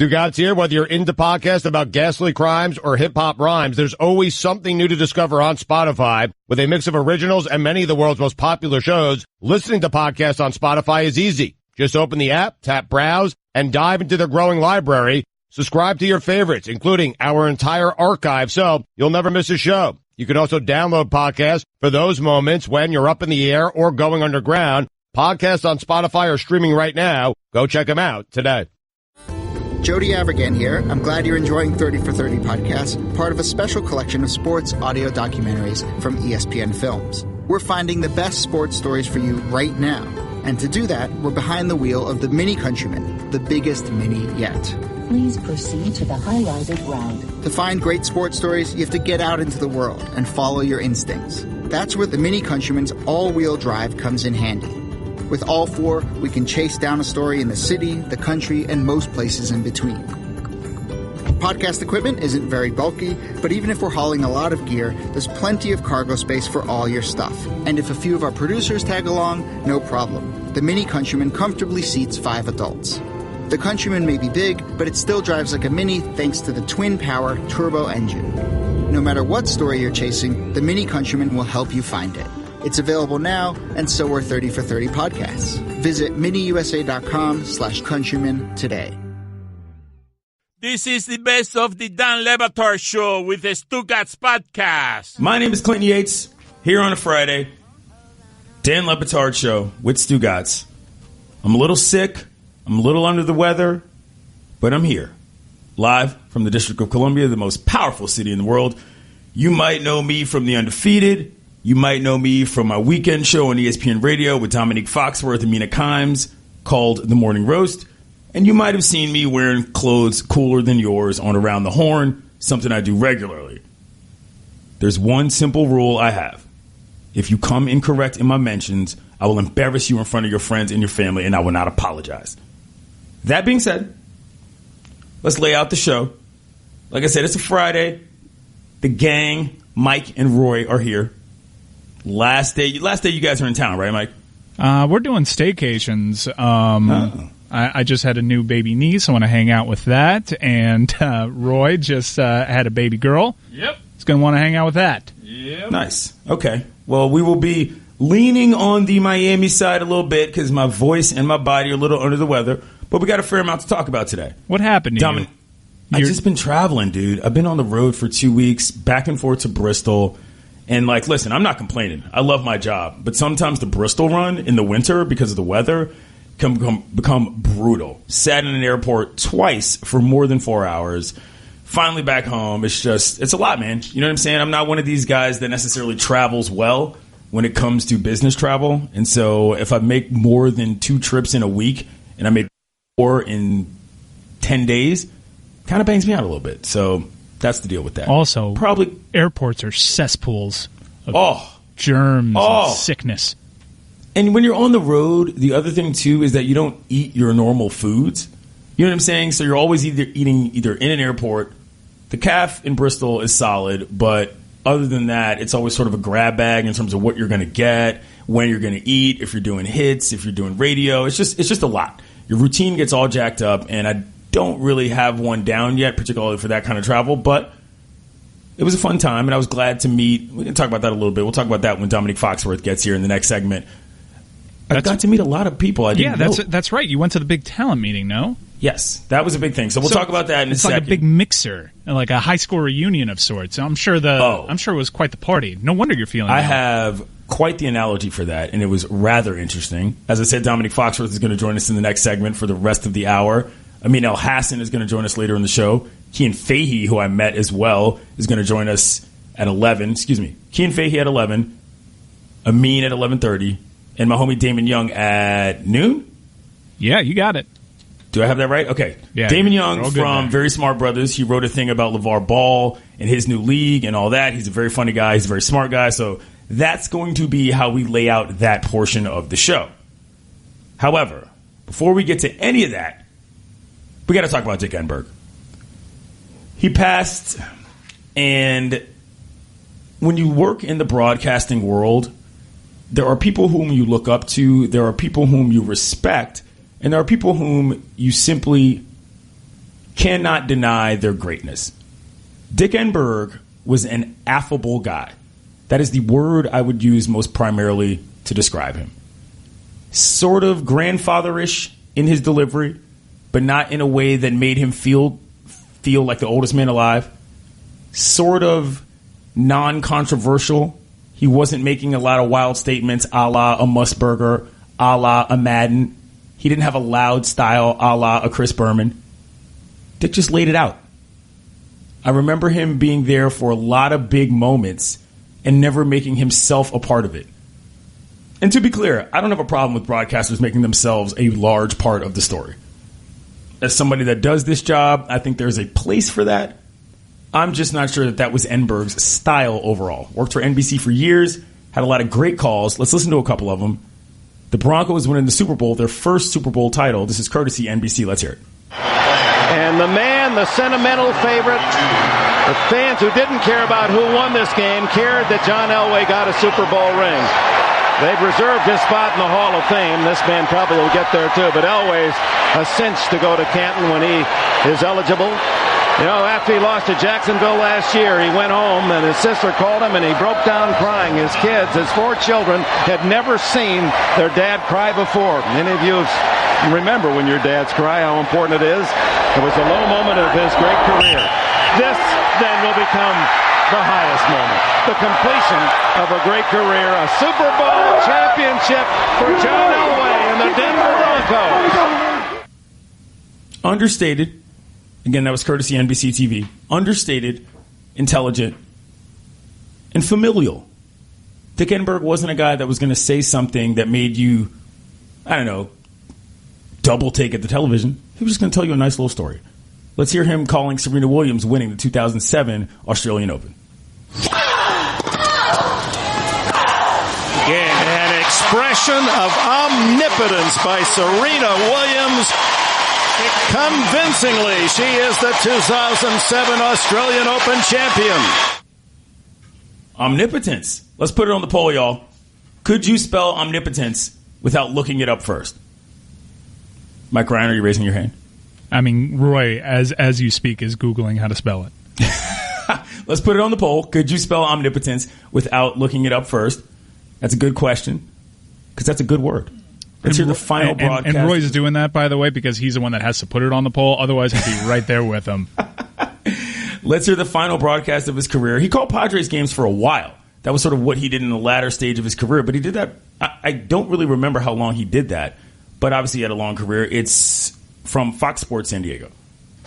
Stugotz here. Whether you're into podcasts about ghastly crimes or hip-hop rhymes, there's always something new to discover on Spotify. With a mix of originals and many of the world's most popular shows, listening to podcasts on Spotify is easy. Just open the app, tap Browse, and dive into their growing library. Subscribe to your favorites, including our entire archive, so you'll never miss a show. You can also download podcasts for those moments when you're up in the air or going underground. Podcasts on Spotify are streaming right now. Go check them out today. Jody Avirgan here. I'm glad you're enjoying 30 for 30 podcast, part of a special collection of sports audio documentaries from ESPN Films. We're finding the best sports stories for you right now. And to do that, we're behind the wheel of the Mini Countryman, the biggest mini yet. Please proceed to the highlighted route. To find great sports stories, you have to get out into the world and follow your instincts. That's where the Mini Countryman's all-wheel drive comes in handy. With all four, we can chase down a story in the city, the country, and most places in between. Podcast equipment isn't very bulky, but even if we're hauling a lot of gear, there's plenty of cargo space for all your stuff. And if a few of our producers tag along, no problem. The Mini Countryman comfortably seats 5 adults. The Countryman may be big, but it still drives like a Mini thanks to the twin-power turbo engine. No matter what story you're chasing, the Mini Countryman will help you find it. It's available now, and so are 30 for 30 podcasts. Visit miniusa.com/countryman today. This is the best of the Dan LeBatard show with the Stugotz podcast. My name is Clinton Yates, here on a Friday. Dan LeBatard show with Stugotz. I'm a little sick, I'm a little under the weather, but I'm here. Live from the District of Columbia, the most powerful city in the world. You might know me from The Undefeated. You might know me from my weekend show on ESPN Radio with Dominique Foxworth and Mina Kimes called The Morning Roast. And you might have seen me wearing clothes cooler than yours on Around the Horn, something I do regularly. There's one simple rule I have. If you come incorrect in my mentions, I will embarrass you in front of your friends and your family, and I will not apologize. That being said, let's lay out the show. Like I said, it's a Friday. The gang, Mike and Roy, are here. Last day you guys are in town, right, Mike? We're doing staycations. I just had a new baby niece. I want to hang out with that. And Roy just had a baby girl. Yep. He's going to want to hang out with that. Yep. Nice. Okay. Well, we will be leaning on the Miami side a little bit because my voice and my body are a little under the weather. But we got a fair amount to talk about today. What happened to Dominic, you? I've just been traveling, dude. I've been on the road for 2 weeks, back and forth to Bristol. And, listen, I'm not complaining. I love my job. But sometimes the Bristol run in the winter because of the weather can become brutal. Sat in an airport twice for more than 4 hours. Finally back home. It's a lot, man. You know what I'm saying? I'm not one of these guys that necessarily travels well when it comes to business travel. And so if I make more than 2 trips in a week and I made 4 in 10 days, kind of bangs me out a little bit. So that's the deal with that. Also, probably airports are cesspools of germs and sickness. And when you're on the road, the other thing, too, is that you don't eat your normal foods. You know what I'm saying? So you're always eating in an airport. The CAF in Bristol is solid, but other than that, it's always sort of a grab bag in terms of what you're going to get, when you're going to eat, if you're doing hits, if you're doing radio. It's just a lot. Your routine gets all jacked up, and I don't really have one down yet, particularly for that kind of travel, but it was a fun time, and I was glad to meet. We can talk about that a little bit. We'll talk about that when Dominique Foxworth gets here in the next segment. I got to meet a lot of people I didn't know. That's right. You went to the big talent meeting, no? Yes, that was a big thing. So we'll talk about that in a second. It's like a big mixer, like a high school reunion of sorts. I'm sure it was quite the party. No wonder you're feeling I have quite the analogy for that, and it was rather interesting. As I said, Dominique Foxworth is going to join us in the next segment for the rest of the hour. Amin El Hassan is going to join us later in the show. Cian Fahey, who I met as well, is going to join us at 11. Excuse me. Cian Fahey at 11. Amin at 11:30. And my homie Damon Young at noon? Yeah, you got it. Do I have that right? Okay. Yeah, Damon Young from Very Smart Brothers. He wrote a thing about LeVar Ball and his new league and all that. He's a very funny guy. He's a very smart guy. So that's going to be how we lay out that portion of the show. However, before we get to any of that, we got to talk about Dick Enberg. He passed, and when you work in the broadcasting world, there are people whom you look up to, there are people whom you respect, and there are people whom you simply cannot deny their greatness. Dick Enberg was an affable guy. That is the word I would use most primarily to describe him. Sort of grandfatherish in his delivery, but not in a way that made him feel like the oldest man alive. Sort of non-controversial. He wasn't making a lot of wild statements a la a Musburger, a la a Madden. He didn't have a loud style a la a Chris Berman. Dick just laid it out. I remember him being there for a lot of big moments and never making himself a part of it. And to be clear, I don't have a problem with broadcasters making themselves a large part of the story. As somebody that does this job, I think there's a place for that. I'm just not sure that was Enberg's style overall. Worked for NBC for years, had a lot of great calls. Let's listen to a couple of them. The Broncos winning the Super Bowl, their first Super Bowl title. This is courtesy NBC. Let's hear it. And the man, the sentimental favorite, the fans who didn't care about who won this game cared that John Elway got a Super Bowl ring. They've reserved his spot in the Hall of Fame. This man probably will get there too, but Elway's a cinch to go to Canton when he is eligible. You know, after he lost to Jacksonville last year, he went home and his sister called him and he broke down crying. His kids, his 4 children, had never seen their dad cry before. Many of you remember when your dads cry, how important it is. It was a low moment of his great career. This then will become the highest moment. The completion of a great career, a Super Bowl championship for John Elway and the Denver Broncos. Understated. Again, that was courtesy NBC TV. Understated, intelligent, and familial. Dick Enberg wasn't a guy that was going to say something that made you, I don't know, double take at the television. He was just going to tell you a nice little story. Let's hear him calling Serena Williams winning the 2007 Australian Open. Again, an expression of omnipotence by Serena Williams. Convincingly, she is the 2007 Australian Open champion. Omnipotence. Let's put it on the poll, y'all. Could you spell omnipotence without looking it up first? Mike Ryan, are you raising your hand? I mean, Roy, as you speak, is Googling how to spell it. Let's put it on the poll. Could you spell omnipotence without looking it up first? That's a good question, because that's a good word. Let's hear the final broadcast. And Roy's doing that, by the way, because he's the one that has to put it on the poll. Otherwise, he'd be right there with him. Let's hear the final broadcast of his career. He called Padres games for a while. That was sort of what he did in the latter stage of his career. But he did that. I don't really remember how long he did that. But obviously he had a long career. It's from Fox Sports San Diego.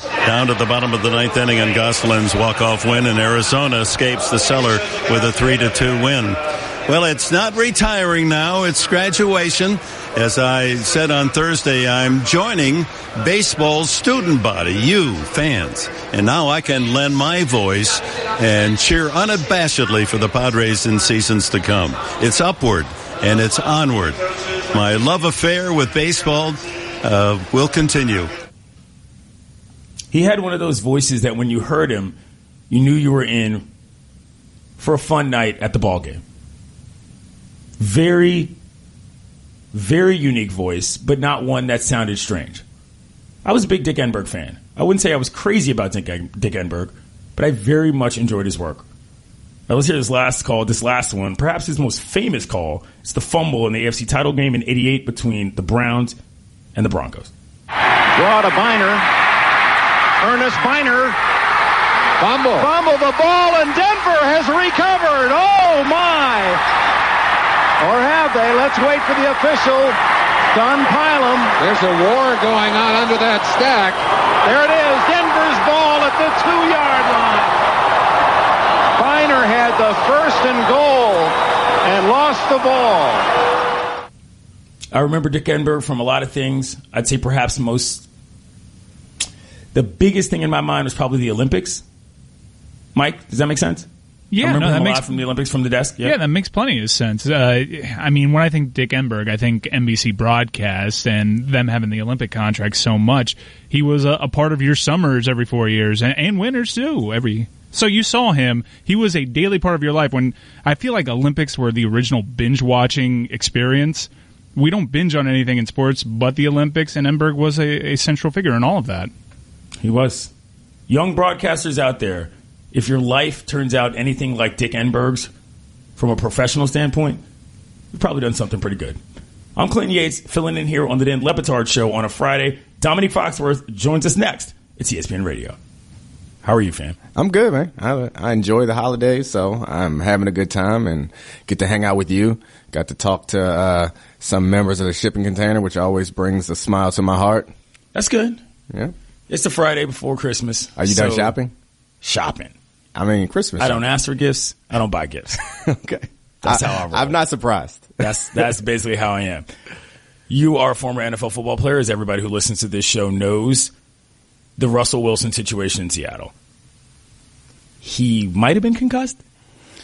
Down to the bottom of the 9th inning, and Gosselin's walk-off win, and Arizona escapes the cellar with a 3-2 win. Well, it's not retiring now. It's graduation. As I said on Thursday, I'm joining baseball's student body, you fans. And now I can lend my voice and cheer unabashedly for the Padres in seasons to come. It's upward and it's onward. My love affair with baseball will continue. He had one of those voices that when you heard him, you knew you were in for a fun night at the ballgame. Very, very unique voice, but not one that sounded strange. I was a big Dick Enberg fan. I wouldn't say I was crazy about Dick Enberg, but I very much enjoyed his work. Now let's hear this last call, this last one, perhaps his most famous call. It's the fumble in the AFC title game in '88 between the Browns and the Broncos. Draw to Biner. Ernest Biner. Fumble the ball, and Denver has recovered. Oh, my. Or have they? Let's wait for the official to unpile them. There's a war going on under that stack. There it is. Denver's ball at the 2-yard line. Biner had the first and goal and lost the ball. I remember Dick Enberg from a lot of things. I'd say perhaps the biggest thing in my mind was probably the Olympics. Mike, does that make sense? Yeah, I remember that him a makes lot from the Olympics from the desk. Yeah, that makes plenty of sense. I mean, when I think Dick Enberg, I think NBC broadcast and them having the Olympic contract so much. He was a part of your summers every 4 years and winters too. So you saw him. He was a daily part of your life. When I feel like Olympics were the original binge watching experience. We don't binge on anything in sports but the Olympics, and Enberg was a central figure in all of that. He was. Young broadcasters out there, if your life turns out anything like Dick Enberg's from a professional standpoint, you've probably done something pretty good. I'm Clinton Yates, filling in here on the Dan LeBatard Show on a Friday. Dominique Foxworth joins us next. It's ESPN Radio. How are you, fam? I'm good, man. I enjoy the holidays, so I'm having a good time and get to hang out with you. Got to talk to some members of the shipping container, which always brings a smile to my heart. That's good. Yeah. It's the Friday before Christmas. Are you done shopping? Shopping. I mean, Christmas. I don't ask for gifts. I don't buy gifts. Okay. That's how I roll. I'm not surprised. That's basically how I am. You are a former NFL football player, as everybody who listens to this show knows. The Russell Wilson situation in Seattle. He might have been concussed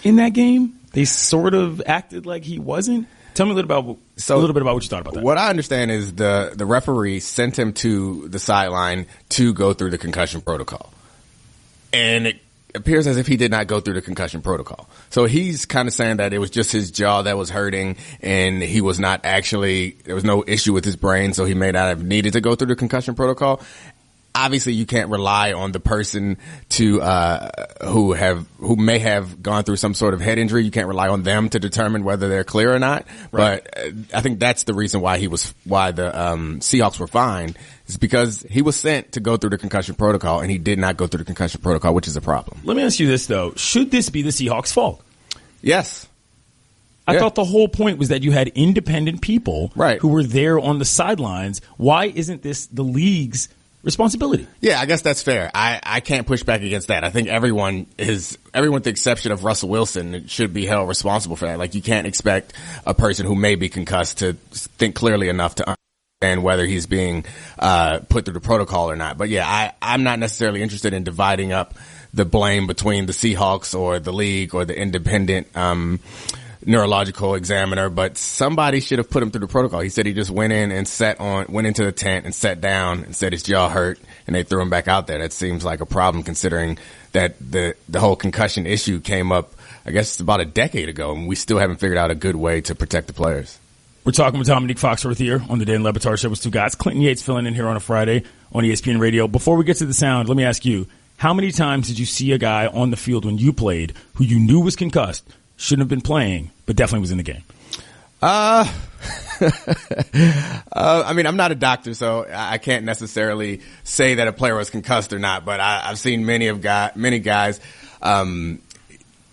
in that game. They sort of acted like he wasn't. Tell me a little bit about what you thought about that. What I understand is the referee sent him to the sideline to go through the concussion protocol. And it appears as if he did not go through the concussion protocol. So he's kind of saying that it was just his jaw that was hurting and he was not actually, there was no issue with his brain, so he may not have needed to go through the concussion protocol. Obviously, you can't rely on the person to who may have gone through some sort of head injury. You can't rely on them to determine whether they're clear or not. Right. But I think that's the reason why the Seahawks were fined, is because he was sent to go through the concussion protocol and he did not go through the concussion protocol, which is a problem. Let me ask you this though: should this be the Seahawks' fault? Yes. I thought the whole point was that you had independent people who were there on the sidelines. Why isn't this the league's responsibility? Yeah, I guess that's fair. I can't push back against that. I think everyone, with the exception of Russell Wilson, should be held responsible for that. Like, you can't expect a person who may be concussed to think clearly enough to understand whether he's being put through the protocol or not. But yeah, I'm not necessarily interested in dividing up the blame between the Seahawks or the league or the independent neurological examiner, but somebody should have put him through the protocol. He said he just went in and went into the tent and sat down and said his jaw hurt, and they threw him back out there. That seems like a problem, considering that the whole concussion issue came up, I guess, about a decade ago, and we still haven't figured out a good way to protect the players. We're talking with Dominique Foxworth here on the Dan LeBatard Show with Stugotz. Clinton Yates filling in here on a Friday on ESPN Radio. Before we get to the sound, let me ask you, how many times did you see a guy on the field when you played who you knew was concussed, shouldn't have been playing, but definitely was in the game? I mean, I'm not a doctor, so I can't necessarily say that a player was concussed or not, but I've seen many guys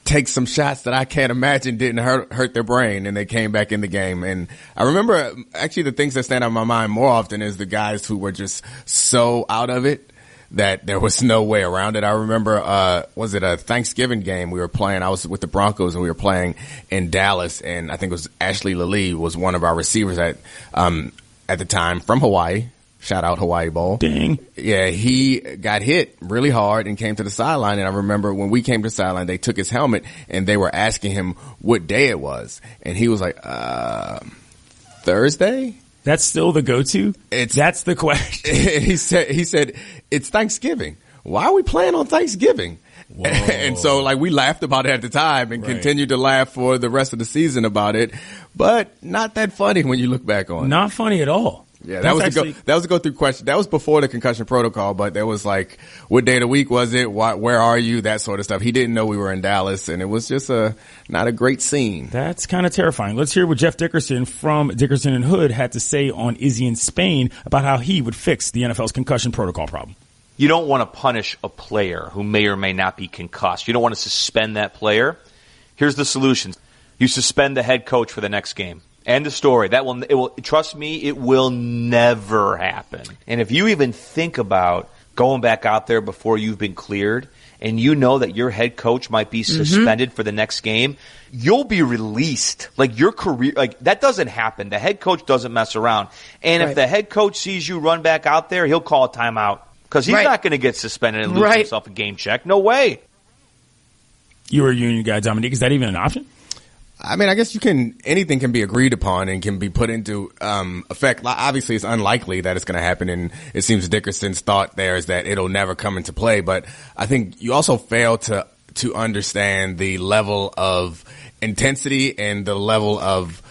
take some shots that I can't imagine didn't hurt their brain, and they came back in the game. And I remember, actually, the things that stand out in my mind more often is the guys who were just so out of it that there was no way around it. I remember, was it a Thanksgiving game we were playing? I was with the Broncos and we were playing in Dallas, and I think it was Ashley Lally was one of our receivers at the time, from Hawaii. Shout out Hawaii Bowl. Dang. Yeah, he got hit really hard and came to the sideline. And I remember when we came to the sideline, they took his helmet and they were asking him what day it was. And he was like, Thursday? That's still the go-to? That's the question. He said, it's Thanksgiving. Why are we playing on Thanksgiving? Whoa. And so, like, we laughed about it at the time and continued to laugh for the rest of the season about it. But not that funny when you look back on it. Not funny at all. Yeah, that was a go-through question. That was before the concussion protocol, but there was like, what day of the week was it? Where are you? That sort of stuff. He didn't know we were in Dallas, and it was just not a great scene. That's kind of terrifying. Let's hear what Jeff Dickerson from Dickerson and Hood had to say on Izzy in Spain about how he would fix the NFL's concussion protocol problem. You don't want to punish a player who may or may not be concussed. You don't want to suspend that player. Here's the solution. You suspend the head coach for the next game. End of story. It will, trust me, it will never happen. And if you even think about going back out there before you've been cleared, and you know that your head coach might be suspended for the next game, you'll be released. Like, your career, like, that doesn't happen. The head coach doesn't mess around. And if the head coach sees you run back out there, he'll call a timeout. Because he's not going to get suspended and lose himself a game check. No way. You're a union guy, Dominique. Is that even an option? I mean, I guess anything can be agreed upon and can be put into effect. Obviously, it's unlikely that it's going to happen, and it seems Dickerson's thought there is that it'll never come into play. But I think you also fail to understand the level of intensity and the level of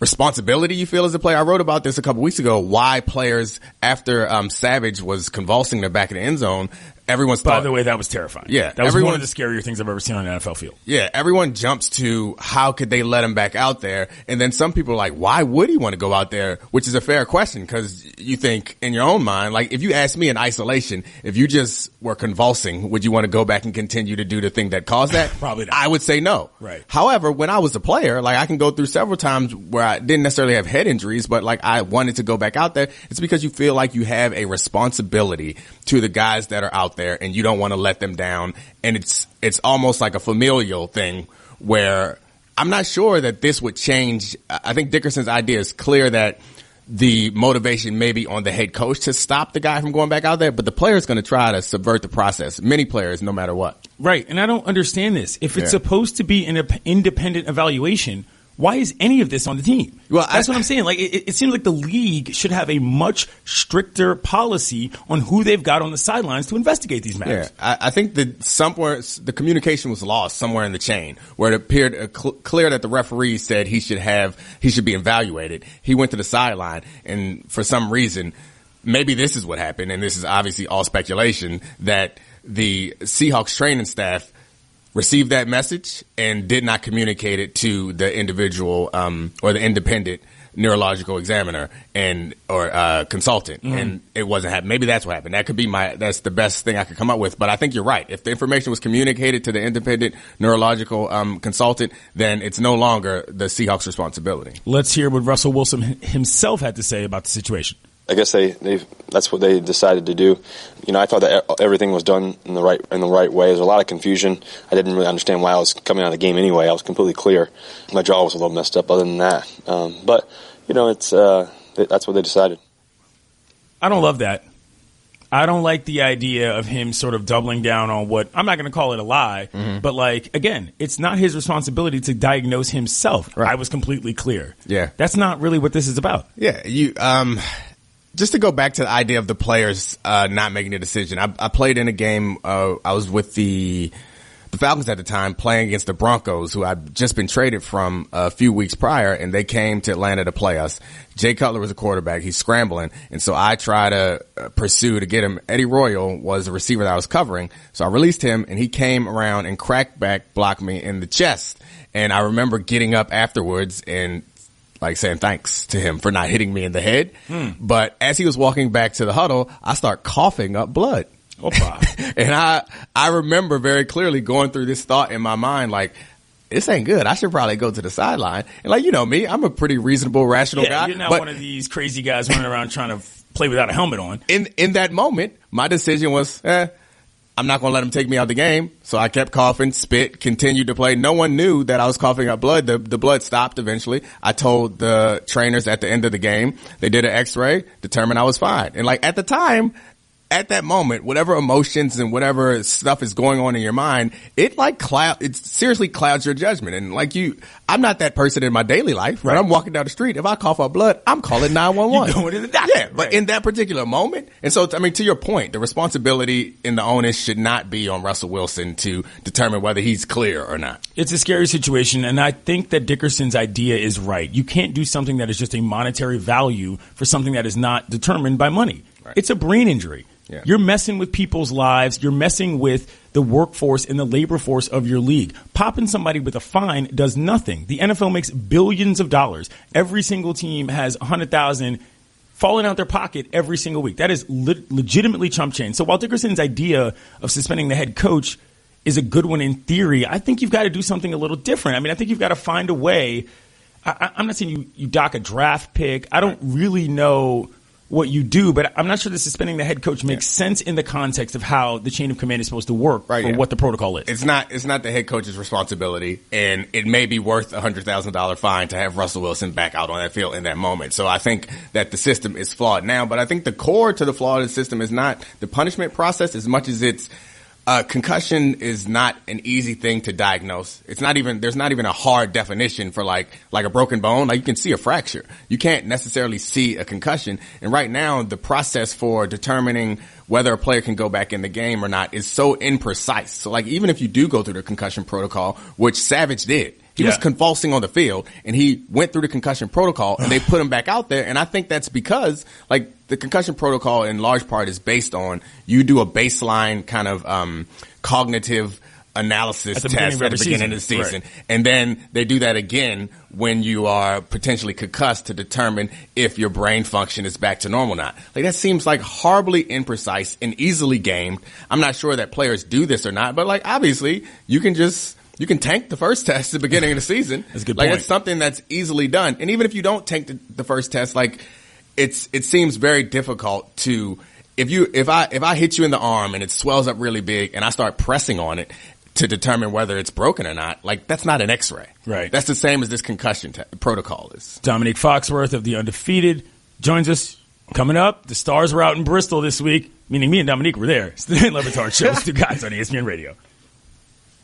responsibility you feel as a player. I wrote about this a couple weeks ago, why players, after Savage was convulsing the back of the end zone, everyone's By the way, that was terrifying. Yeah. That was one of the scarier things I've ever seen on an NFL field. Yeah, everyone jumps to how could they let him back out there? And then some people are like, why would he want to go out there? Which is a fair question, because you think in your own mind, like if you ask me in isolation, if you just were convulsing, would you want to go back and continue to do the thing that caused that? Probably not. I would say no. Right. However, when I was a player, like I can go through several times where I didn't necessarily have head injuries, but like I wanted to go back out there. It's because you feel like you have a responsibility to the guys that are out there and you don't want to let them down. And it's almost like a familial thing where I'm not sure that this would change. I think Dickerson's idea is clear that the motivation may be on the head coach to stop the guy from going back out there, but the player is going to try to subvert the process. Many players, no matter what. Right. And I don't understand this. If it's supposed to be an independent evaluation, why is any of this on the team? Well, that's what I'm saying. Like, it seems like the league should have a much stricter policy on who they've got on the sidelines to investigate these matters. Yeah, I think that somewhere the communication was lost somewhere in the chain where it appeared clear that the referee said he should be evaluated. He went to the sideline, and for some reason, maybe this is what happened, and this is obviously all speculation, that the Seahawks training staff received that message and did not communicate it to the individual or the independent neurological examiner or consultant, and it wasn't happening. Maybe that's what happened. That could be that's the best thing I could come up with. But I think you're right. If the information was communicated to the independent neurological consultant, then it's no longer the Seahawks' responsibility. Let's hear what Russell Wilson himself had to say about the situation. I guess that's what they decided to do. You know, I thought that everything was done in the right way. There's a lot of confusion. I didn't really understand why I was coming out of the game anyway. I was completely clear. My jaw was a little messed up other than that. But, you know, that's what they decided. I don't love that. I don't like the idea of him sort of doubling down on what, I'm not going to call it a lie, but like, again, it's not his responsibility to diagnose himself. Right. I was completely clear. Yeah. That's not really what this is about. Yeah. Just to go back to the idea of the players not making a decision, I played in a game. I was with the Falcons at the time, playing against the Broncos, who I'd just been traded from a few weeks prior, and they came to Atlanta to play us. Jay Cutler was a quarterback. He's scrambling, and so I try to pursue to get him. Eddie Royal was the receiver that I was covering, so I released him, and he came around and blocked me in the chest. And I remember getting up afterwards and like saying thanks to him for not hitting me in the head. But as he was walking back to the huddle, I start coughing up blood. And I remember very clearly going through this thought in my mind, like, this ain't good. I should probably go to the sideline. And like, you know me, I'm a pretty reasonable, rational guy. You're not one of these crazy guys running around trying to play without a helmet on. In that moment, my decision was, I'm not going to let him take me out of the game. So I kept coughing, spit, continued to play. No one knew that I was coughing up blood. The blood stopped eventually. I told the trainers at the end of the game. They did an x-ray, determined I was fine. And like at the time, at that moment, whatever emotions and whatever stuff is going on in your mind, it seriously clouds your judgment. And like I'm not that person in my daily life. When I'm walking down the street, if I cough up blood, I'm calling 911. You're going to the doctor. Yeah, but in that particular moment, and so, I mean, to your point, the responsibility in the onus should not be on Russell Wilson to determine whether he's clear or not. It's a scary situation, and I think that Dickerson's idea is right. You can't do something that is just a monetary value for something that is not determined by money. Right. It's a brain injury. Yeah. You're messing with people's lives. You're messing with the workforce and the labor force of your league. Popping somebody with a fine does nothing. The NFL makes billions of dollars. Every single team has $100,000 falling out their pocket every single week. That is legitimately chump change. So while Dickerson's idea of suspending the head coach is a good one in theory, I think you've got to do something a little different. I mean, I think you've got to find a way. I'm not saying you dock a draft pick. I don't really know what you do, but I'm not sure that suspending the head coach makes sense in the context of how the chain of command is supposed to work for what the protocol is. It's not the head coach's responsibility, and it may be worth a $100,000 fine to have Russell Wilson back out on that field in that moment. So I think that the system is flawed now, but I think the core to the flaw of the system is not the punishment process as much as it's concussion is not an easy thing to diagnose. There's not even a hard definition for like a broken bone. Like you can see a fracture. You can't necessarily see a concussion. And right now, the process for determining whether a player can go back in the game or not is so imprecise. So like even if you do go through the concussion protocol, which Savage did, He was convulsing on the field, and he went through the concussion protocol, and they put him back out there. And I think that's because, like, the concussion protocol in large part is based on you do a baseline kind of cognitive analysis test at the beginning of the season. Right. And then they do that again when you are potentially concussed to determine if your brain function is back to normal or not. Like, that seems like horribly imprecise and easily gamed. I'm not sure that players do this or not, but, like, obviously you can tank the first test at the beginning of the season. That's a good point. Like, it's something that's easily done. And even if you don't tank the first test, like, it seems very difficult to, if I hit you in the arm and it swells up really big and I start pressing on it to determine whether it's broken or not, like, that's not an x-ray. Right. That's the same as this concussion protocol is. Dominique Foxworth of The Undefeated joins us coming up. The Stars were out in Bristol this week, meaning me and Dominique were there. It's the LeBatard show. It's 2 guys on ESPN Radio.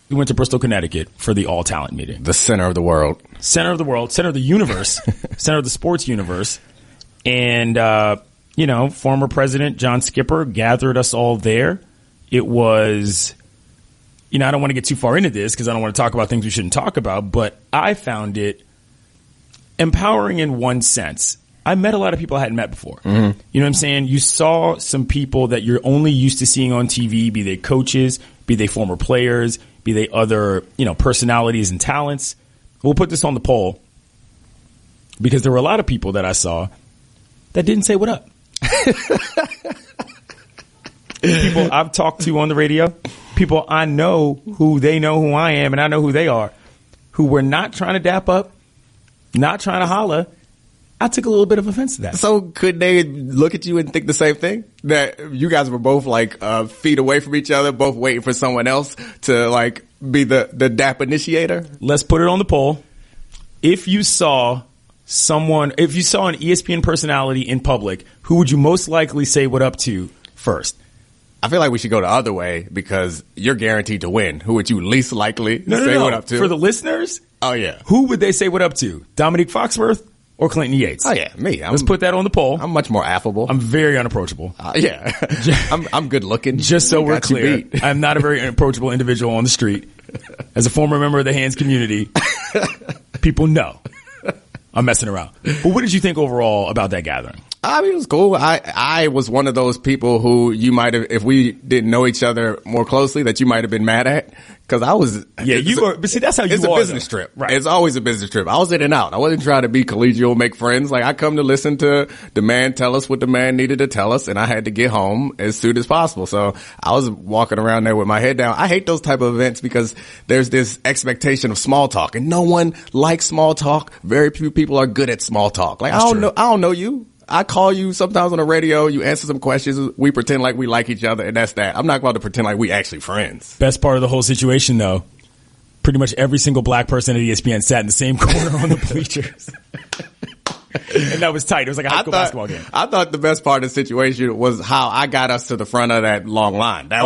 We went to Bristol, Connecticut for the all-talent meeting. The center of the world. Center of the world, center of the universe, center of the sports universe. And, former President John Skipper gathered us all there. It was, I don't want to get too far into this because I don't want to talk about things we shouldn't talk about, but I found it empowering in one sense. I met a lot of people I hadn't met before. Mm-hmm. You know what I'm saying? You saw some people that you're only used to seeing on TV, be they coaches, be they former players, be they other, personalities and talents. We'll put this on the poll because there were a lot of people that I saw that didn't say what up. People I've talked to on the radio, people I know who I am and I know who they are, who were not trying to dap up, not trying to holler. I took a little bit of offense to that. So could they look at you and think the same thing? That you guys were both like feet away from each other, both waiting for someone else to like be the dap initiator? Let's put it on the poll. If you saw an ESPN personality in public, who would you most likely say what up to first? I feel like we should go the other way because you're guaranteed to win. Who would you least likely say what up to? For the listeners? Oh, yeah. Who would they say what up to? Dominique Foxworth or Clinton Yates? Oh, yeah, me. Let's put that on the poll. I'm much more affable. I'm very unapproachable. Yeah. I'm good looking. Just so we're clear, I'm not a very approachable individual on the street. As a former member of the Hands community, people know I'm messing around. But what did you think overall about that gathering? I mean, it was cool. I was one of those people who you might have, if we didn't know each other more closely, that you might have been mad at. Cause I was. Yeah, you were, but see, that's how you are. It's a business trip. Right. It's always a business trip. I was in and out. I wasn't trying to be collegial, make friends. Like, I come to listen to the man tell us what the man needed to tell us, and I had to get home as soon as possible. So I was walking around there with my head down. I hate those type of events because there's this expectation of small talk, and no one likes small talk. Very few people are good at small talk. Like, I don't know you. I call you sometimes on the radio, you answer some questions, we pretend like we like each other, and that's that. I'm not about to pretend like we actually friends. Best part of the whole situation, though, pretty much every single black person at ESPN sat in the same corner on the bleachers. And that was tight. It was like a high school basketball game. I thought the best part of the situation was how I got us to the front of that long line. That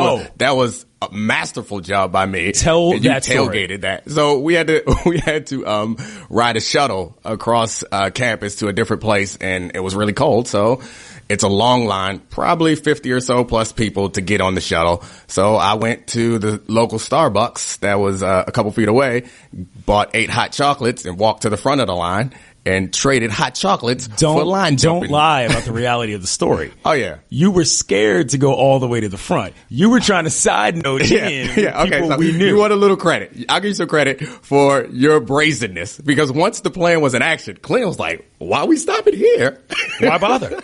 was a masterful job by me. Tell and you that tailgated story. That. So we had to ride a shuttle across campus to a different place, and it was really cold. So it's a long line, probably 50 or so plus people to get on the shuttle. So I went to the local Starbucks that was a couple feet away, bought 8 hot chocolates, and walked to the front of the line and traded hot chocolates for line jumping. Don't lie about the reality of the story. Oh, yeah. You were scared to go all the way to the front. You were trying to side note in people so we knew. You want a little credit. I'll give you some credit for your brazenness, because once the plan was in action, Clint was like, why are we stopping here? Why bother?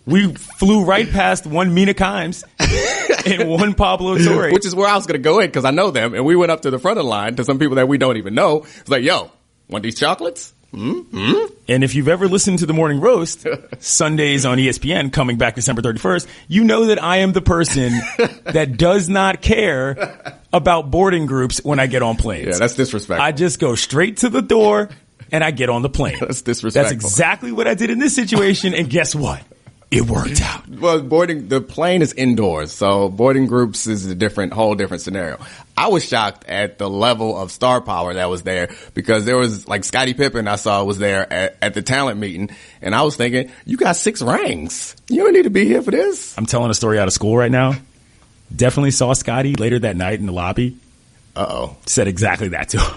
We flew right past one Mina Kimes and one Pablo Torre. Which is where I was going to go in because I know them. And we went up to the front of the line to some people that we don't even know. It's like, yo, want these chocolates? Mm-hmm. And if you've ever listened to the Morning Roast, Sundays on ESPN, coming back December 31st, you know that I am the person that does not care about boarding groups when I get on planes. Yeah, that's disrespectful. I just go straight to the door and I get on the plane. That's disrespectful. That's exactly what I did in this situation. And guess what? It worked out. Well, the plane is indoors, so boarding groups is a whole different scenario. I was shocked at the level of star power that was there, because there was, like, Scottie Pippen I saw was there at the talent meeting, and I was thinking, you got 6 rings. You don't need to be here for this. I'm telling a story out of school right now. Definitely saw Scottie later that night in the lobby. Uh-oh. Said exactly that to him.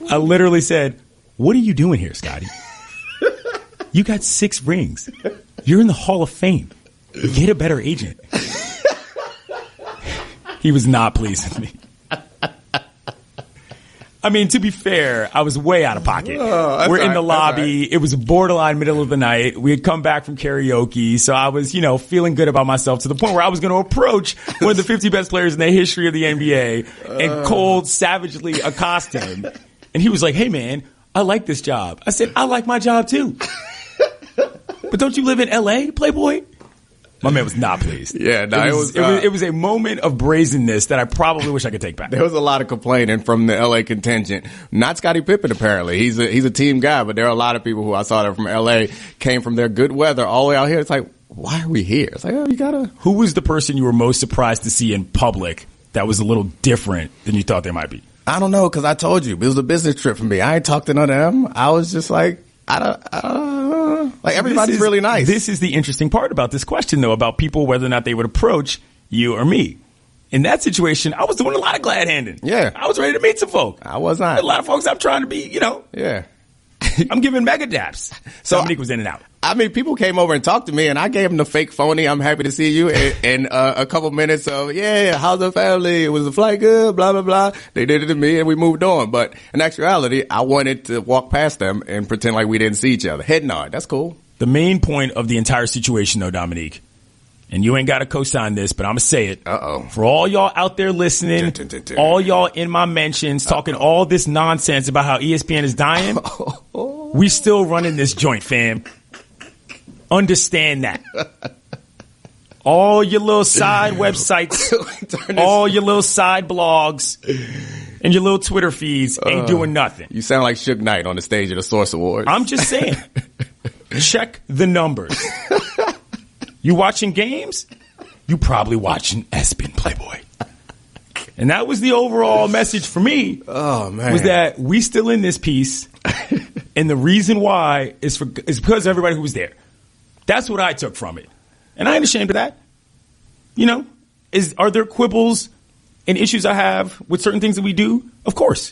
I literally said, what are you doing here, Scotty? You got 6 rings. You're in the Hall of Fame. Get a better agent. He was not pleased with me. I mean, to be fair, I was way out of pocket. We're in the lobby. Right. It was a borderline middle of the night. We had come back from karaoke, so I was, feeling good about myself to the point where I was going to approach one of the 50 best players in the history of the NBA and cold, savagely accost him. And he was like, hey, man, I like this job. I said, I like my job, too. But don't you live in L.A., Playboy? My man was not pleased. Yeah, no, it was a moment of brazenness that I probably wish I could take back. There was a lot of complaining from the LA contingent. Not Scottie Pippen, apparently. He's a team guy, but there are a lot of people who I saw that from LA came from their good weather all the way out here. It's like, why are we here? It's like, oh, you gotta. Who was the person you were most surprised to see in public that was a little different than you thought they might be? I don't know, because I told you it was a business trip for me. I ain't talked to none of them. I was just like, I don't like, everybody's really nice. This is the interesting part about this question, though, about people, whether or not they would approach you or me. In that situation, I was doing a lot of glad handing. Yeah. I was ready to meet some folk. I was not. A lot of folks I'm trying to be, Yeah. I'm giving mega daps. So Dominique was in and out. I mean, people came over and talked to me, and I gave them the fake phony, I'm happy to see you, and a couple minutes of, yeah, how's the family? Was the flight good? Blah, blah, blah. They did it to me, and we moved on. But in actuality, I wanted to walk past them and pretend like we didn't see each other. Head nod. That's cool. The main point of the entire situation, though, Dominique, and you ain't got to co-sign this, but I'm going to say it. Uh-oh. For all y'all out there listening, all y'all in my mentions talking all this nonsense about how ESPN is dying, we still running this joint, fam. Understand that. All your little side websites, all your little side blogs, and your little Twitter feeds ain't doing nothing. You sound like Suge Knight on the stage of the Source Awards. I'm just saying. Check the numbers. You watching games? You probably watching ESPN, Playboy. And that was the overall message for me. Oh, man. Was that we still in this piece, and the reason why is because of everybody who was there. That's what I took from it. And I ain't ashamed of that. Are there quibbles and issues I have with certain things that we do? Of course.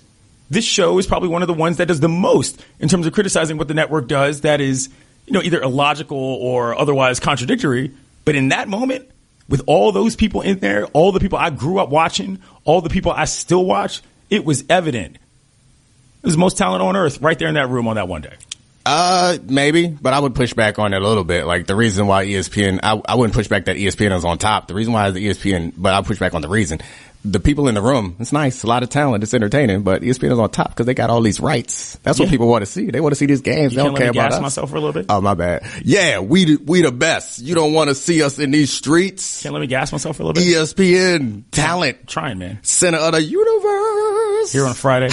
This show is probably one of the ones that does the most in terms of criticizing what the network does that is, either illogical or otherwise contradictory. But in that moment, with all those people in there, all the people I grew up watching, all the people I still watch, it was evident. It was the most talent on earth right there in that room on that one day. Maybe, but I would push back on it a little bit. Like the reason why ESPN, I wouldn't push back that ESPN is on top. The reason why is the ESPN, but I'll push back on the reason. The people in the room, it's nice, a lot of talent, it's entertaining, but ESPN is on top because they got all these rights. That's what people want to see. They want to see these games. They don't care about us. Gas myself for a little bit? Oh, my bad. Yeah, we the best. You don't want to see us in these streets. Can't let me gas myself for a little bit? ESPN talent. I'm trying, man. Center of the universe. Here on a Friday.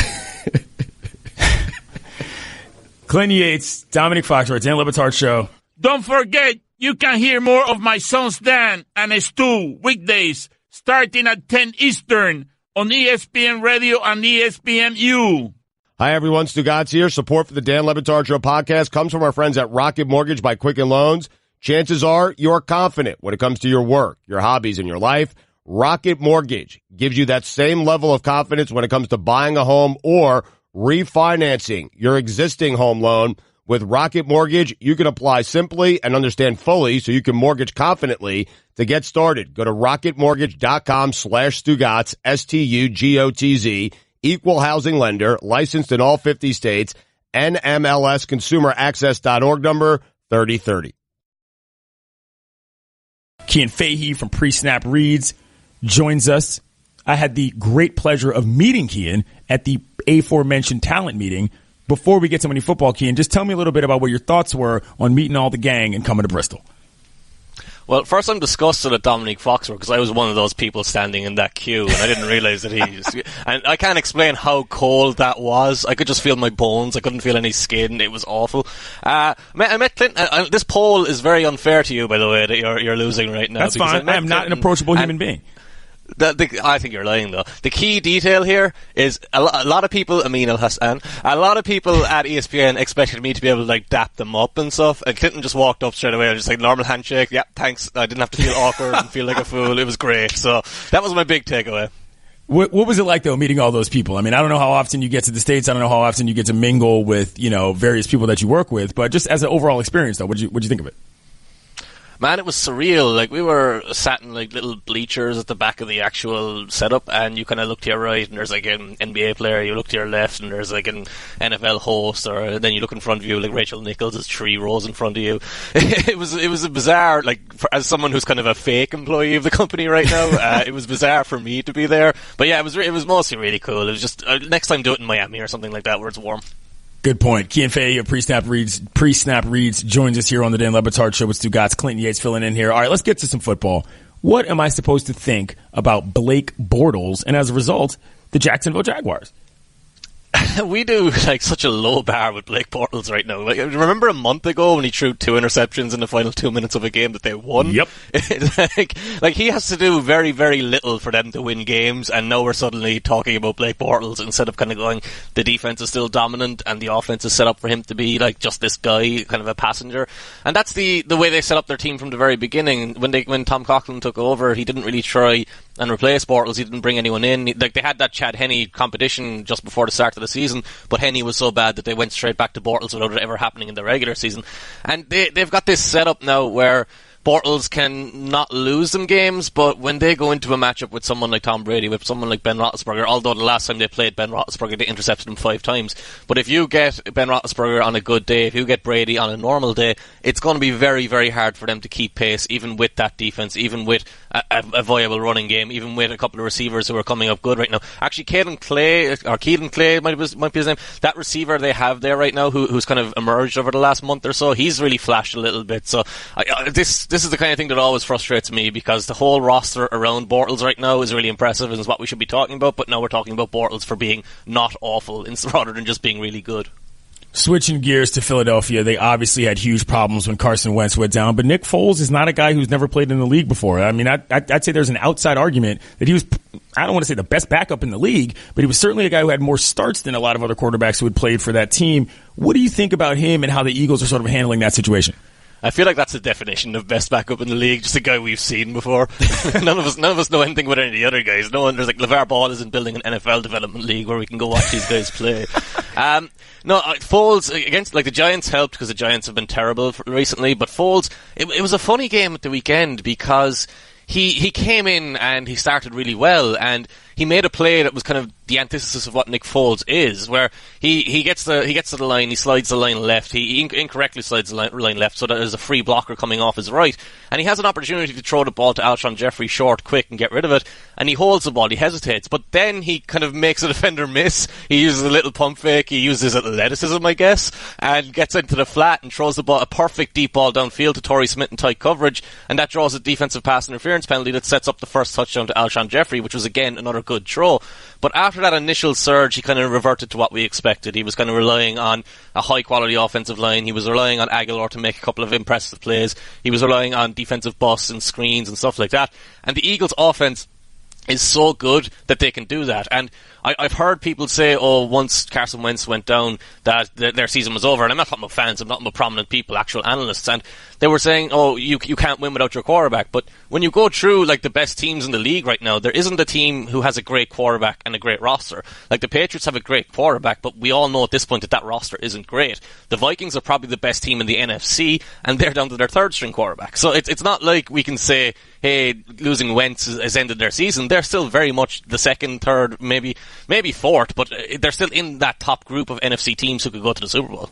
Clint Yates, Dominique Foxworth, Dan LeBatard Show. Don't forget, you can hear more of my sons Dan and Stu weekdays starting at 10 Eastern on ESPN Radio and ESPNU. Hi, everyone. Stugotz here. Support for the Dan LeBatard Show podcast comes from our friends at Rocket Mortgage by Quicken Loans. Chances are you're confident when it comes to your work, your hobbies, and your life. Rocket Mortgage gives you that same level of confidence when it comes to buying a home or refinancing your existing home loan. With Rocket Mortgage, you can apply simply and understand fully so you can mortgage confidently. To get started, go to rocketmortgage.com/Stugotz, Stugotz, equal housing lender, licensed in all 50 states, NMLS consumeraccess.org number 3030. Cian Fahey from Pre-Snap Reads joins us. I had the great pleasure of meeting Cian at the aforementioned talent meeting. Before we get to any football, Cian, just tell me a little bit about what your thoughts were on meeting all the gang and coming to Bristol. Well, first I'm disgusted at Dominique Foxworth because I was one of those people standing in that queue and I didn't realize that and I can't explain how cold that was. I could just feel my bones. I couldn't feel any skin. It was awful. I met Clint. This poll is very unfair to you, by the way, that you're losing right now. That's fine. I am not an approachable human being. I think you're lying, though. The key detail here is a lot of people, Amin Al-Hassan, a lot of people at ESPN expected me to be able to, like, dap them up and stuff, and Clinton just walked up straight away and just like, normal handshake, yeah, thanks. I didn't have to feel awkward and feel like a fool. It was great. So that was my big takeaway. What was it like, though, meeting all those people? I mean, I don't know how often you get to the States. I don't know how often you get to mingle with, you know, various people that you work with. But just as an overall experience, though, what'd you think of it? Man, it was surreal. Like, we were sat in, like, little bleachers at the back of the actual setup, and you kind of look to your right, and there's, like, an NBA player. You look to your left, and there's, like, an NFL host, or then you look in front of you, like, Rachel Nichols is 3 rows in front of you. It was a bizarre, like, as someone who's kind of a fake employee of the company right now, it was bizarre for me to be there. But yeah, it was mostly really cool. It was just, next time do it in Miami or something like that where it's warm. Good point. Cian Fahey of Pre-Snap Reads joins us here on the Dan LeBatard Show with Stugotz. Clinton Yates filling in here. All right, let's get to some football. What am I supposed to think about Blake Bortles and, as a result, the Jacksonville Jaguars? We do, like, such a low bar with Blake Bortles right now. Like, remember a month ago when he threw 2 interceptions in the final 2 minutes of a game that they won? Yep. like he has to do very, very little for them to win games, and now we're suddenly talking about Blake Bortles instead of kind of going, the defense is still dominant and the offense is set up for him to be, like, just this guy, kind of a passenger. And that's the way they set up their team from the very beginning. When Tom Coughlin took over, he didn't really try and replace Bortles. He didn't bring anyone in. Like, they had that Chad Henne competition just before the start of the season, but Henne was so bad that they went straight back to Bortles without it ever happening in the regular season. And they've got this setup now where Bortles can not lose them games, but when they go into a matchup with someone like Tom Brady, with someone like Ben Roethlisberger, although the last time they played Ben Roethlisberger, they intercepted him 5 times. But if you get Ben Roethlisberger on a good day, if you get Brady on a normal day, it's going to be very, very hard for them to keep pace, even with that defense, even with a viable running game, even with a couple of receivers who are coming up good right now. Actually, Keelan Clay might be his name. That receiver they have there right now, who's kind of emerged over the last month or so, he's really flashed a little bit. So this is the kind of thing that always frustrates me, because the whole roster around Bortles right now is really impressive and is what we should be talking about, but now we're talking about Bortles for being not awful rather than just being really good. Switching gears to Philadelphia, they obviously had huge problems when Carson Wentz went down, but Nick Foles is not a guy who's never played in the league before. I mean, I'd say there's an outside argument that he was, I don't want to say the best backup in the league, but he was certainly a guy who had more starts than a lot of other quarterbacks who had played for that team. What do you think about him and how the Eagles are sort of handling that situation? I feel like that's the definition of best backup in the league, just a guy we've seen before. None of us know anything about any of the other guys. No one, there's like LeVar Ball isn't building an NFL development league where we can go watch these guys play. Foles against, like, the Giants helped because the Giants have been terrible recently, but Foles, it was a funny game at the weekend because he came in and he started really well, and he made a play that was kind of the antithesis of what Nick Foles is, where he gets to the line, he slides the line left, he incorrectly slides the line left so that there's a free blocker coming off his right, and he has an opportunity to throw the ball to Alshon Jeffrey short, quick, and get rid of it, and he holds the ball, he hesitates, but then he kind of makes a defender miss, he uses a little pump fake, he uses athleticism, I guess, and gets into the flat and throws the ball, a perfect deep ball downfield to Torrey Smith in tight coverage, and that draws a defensive pass interference penalty that sets up the first touchdown to Alshon Jeffrey, which was again another good throw. But after that initial surge, he kind of reverted to what we expected. He was kind of relying on a high-quality offensive line. He was relying on Aguilar to make a couple of impressive plays. He was relying on defensive busts and screens and stuff like that. And the Eagles' offense is so good that they can do that. And I've heard people say, once Carson Wentz went down, that their season was over. And I'm not talking about fans, I'm talking about prominent people, actual analysts. And they were saying, you can't win without your quarterback. But when you go through, like, the best teams in the league right now, there isn't a team who has a great quarterback and a great roster. Like, the Patriots have a great quarterback, but we all know at this point that roster isn't great. The Vikings are probably the best team in the NFC, and they're down to their third-string quarterback. So it's not like we can say, hey, losing Wentz has ended their season. They're still very much the second, third, maybe fourth, but they're still in that top group of NFC teams who could go to the Super Bowl.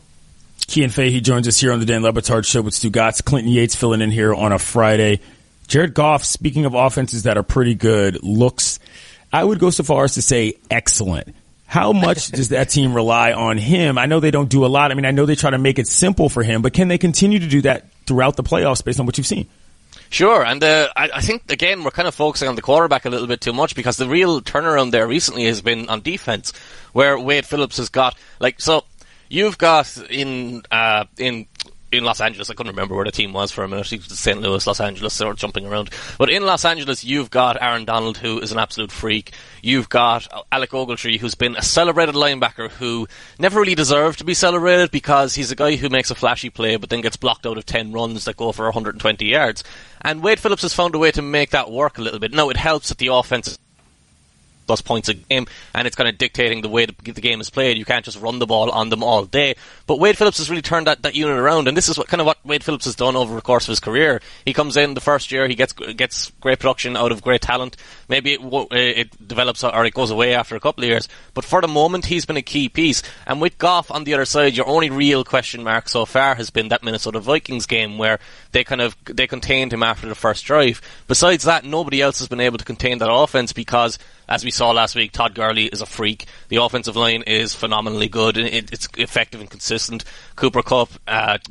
Cian Fahey joins us here on the Dan LeBatard Show with Stugotz. Clinton Yates filling in here on a Friday. Jared Goff, speaking of offenses that are pretty good, looks, I would go so far as to say, excellent. How much does that team rely on him? I know they don't do a lot. I mean, I know they try to make it simple for him, but can they continue to do that throughout the playoffs based on what you've seen? Sure, and I think, again, we're kind of focusing on the quarterback a little bit too much, because the real turnaround there recently has been on defense, where Wade Phillips has got, like, so you've got in in Los Angeles, I couldn't remember where the team was for a minute. He was St. Louis, Los Angeles, sort of jumping around. But in Los Angeles, you've got Aaron Donald, who is an absolute freak. You've got Alec Ogletree, who's been a celebrated linebacker who never really deserved to be celebrated because he's a guy who makes a flashy play but then gets blocked out of 10 runs that go for 120 yards. And Wade Phillips has found a way to make that work a little bit. Now, it helps that the offense plus points a game, and it's kind of dictating the way the game is played. You can't just run the ball on them all day. But Wade Phillips has really turned that unit around, and this is what Wade Phillips has done over the course of his career. He comes in the first year, he gets great production out of great talent. Maybe it develops or it goes away after a couple of years, but for the moment he's been a key piece. And with Goff on the other side, your only real question mark so far has been that Minnesota Vikings game where they contained him after the first drive. Besides that, nobody else has been able to contain that offense because, as we saw last week, Todd Gurley is a freak. The offensive line is phenomenally good. It's effective and consistent. Cooper Kupp,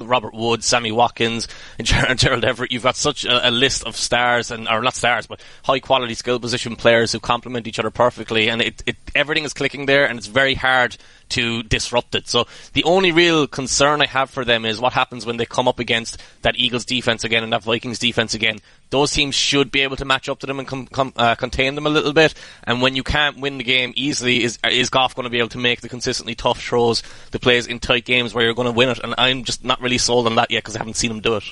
Robert Woods, Sammy Watkins, and Gerald Everett. You've got such a list of stars, or not stars, but high-quality skill position players who complement each other perfectly. And everything is clicking there, and it's very hard to disrupt it. So the only real concern I have for them is what happens when they come up against that Eagles defense again and that Vikings defense again. Those teams should be able to match up to them and contain them a little bit. And when you can't win the game easily, is Goff going to be able to make the consistently tough throws, the plays in tight games where you're going to win it? And I'm just not really sold on that yet because I haven't seen him do it.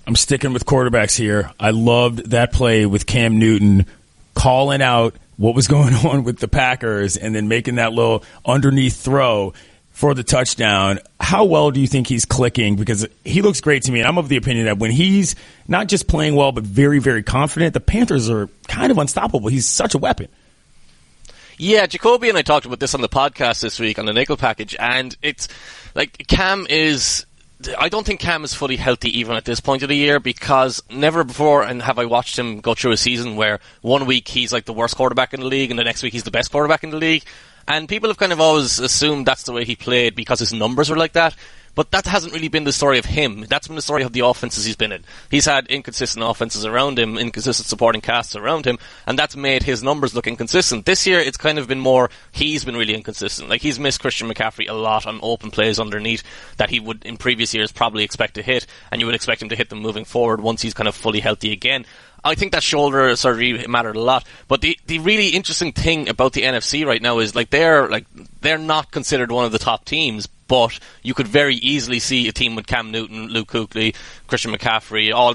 I'm sticking with quarterbacks here. I loved that play with Cam Newton calling out what was going on with the Packers and then making that little underneath throw for the touchdown. How well do you think he's clicking? Because he looks great to me, and I'm of the opinion that when he's not just playing well but very, very confident, the Panthers are kind of unstoppable. He's such a weapon. Yeah, Jacoby and I talked about this on the podcast this week on the Nickel Package, and it's like I don't think Cam is fully healthy even at this point of the year because never before have I watched him go through a season where one week he's like the worst quarterback in the league and the next week he's the best quarterback in the league. And people have kind of always assumed that's the way he played because his numbers were like that. But that hasn't really been the story of him. That's been the story of the offenses he's been in. He's had inconsistent offenses around him, inconsistent supporting casts around him, and that's made his numbers look inconsistent. This year, it's kind of been more, he's been really inconsistent. Like, he's missed Christian McCaffrey a lot on open plays underneath that he would, in previous years, probably expect to hit, and you would expect him to hit them moving forward once he's kind of fully healthy again. I think that shoulder surgery mattered a lot. But the really interesting thing about the NFC right now is they're not considered one of the top teams, but you could very easily see a team with Cam Newton, Luke Kuechly, Christian McCaffrey, all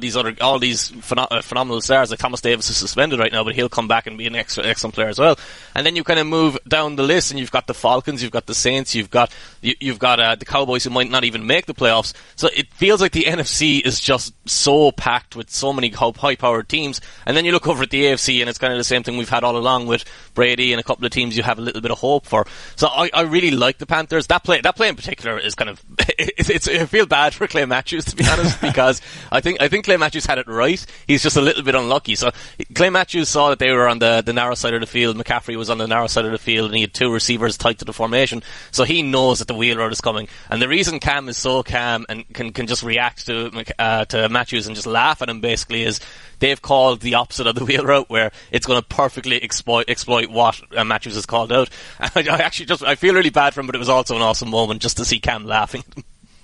these phenomenal stars. Like Thomas Davis is suspended right now, but he'll come back and be an excellent player as well. And then you kind of move down the list, and you've got the Falcons, you've got the Saints, you've got the Cowboys who might not even make the playoffs. So it feels like the NFC is just so packed with so many high-powered teams. And then you look over at the AFC, and it's kind of the same thing we've had all along with Brady and a couple of teams you have a little bit of hope for. So I really like the Panthers. That play in particular is kind of I feel bad for Clay Matthews, to be honest, because I think Clay Matthews had it right. He's just a little bit unlucky. So Clay Matthews saw that they were on the narrow side of the field. McCaffrey was on the narrow side of the field, and he had two receivers tight to the formation. So he knows that the wheel route is coming. And the reason Cam is so calm and can just react to Matthews and just laugh at him basically is they've called the opposite of the wheel route, where it's going to perfectly exploit what Matthews has called out. I feel really bad for him, but it was also an awesome moment just to see Cam laughing.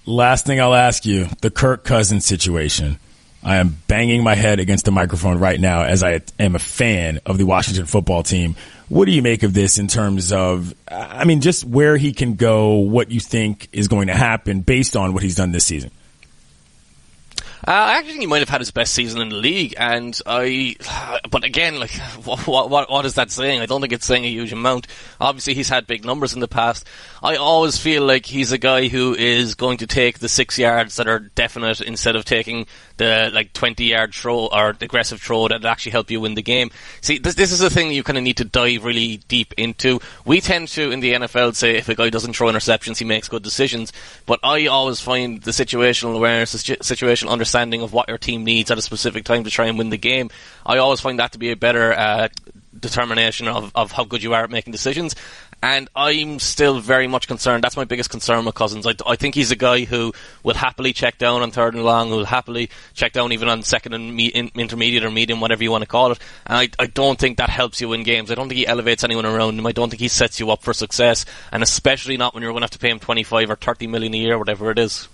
Last thing I'll ask you, the Kirk Cousins situation. I am banging my head against the microphone right now as I am a fan of the Washington football team. What do you make of this in terms of, just where he can go, what you think is going to happen based on what he's done this season? I actually think he might have had his best season in the league, but again, what is that saying? I don't think it's saying a huge amount. Obviously, he's had big numbers in the past. I always feel like he's a guy who is going to take the 6 yards that are definite instead of taking the 20-yard throw or aggressive throw that actually help you win the game. See, this is a thing you kind of need to dive really deep into. We tend to, in the NFL, say if a guy doesn't throw interceptions, he makes good decisions. But I always find the situational awareness, the situational understanding of what your team needs at a specific time to try and win the game, I always find that to be a better determination of how good you are at making decisions. And I'm still very much concerned. That's my biggest concern with Cousins. I think he's a guy who will happily check down on third and long, who will happily check down even on second and intermediate or medium, whatever you want to call it. And I don't think that helps you win games. I don't think he elevates anyone around him. I don't think he sets you up for success, and especially not when you're going to have to pay him $25 or $30 million a year, whatever it is.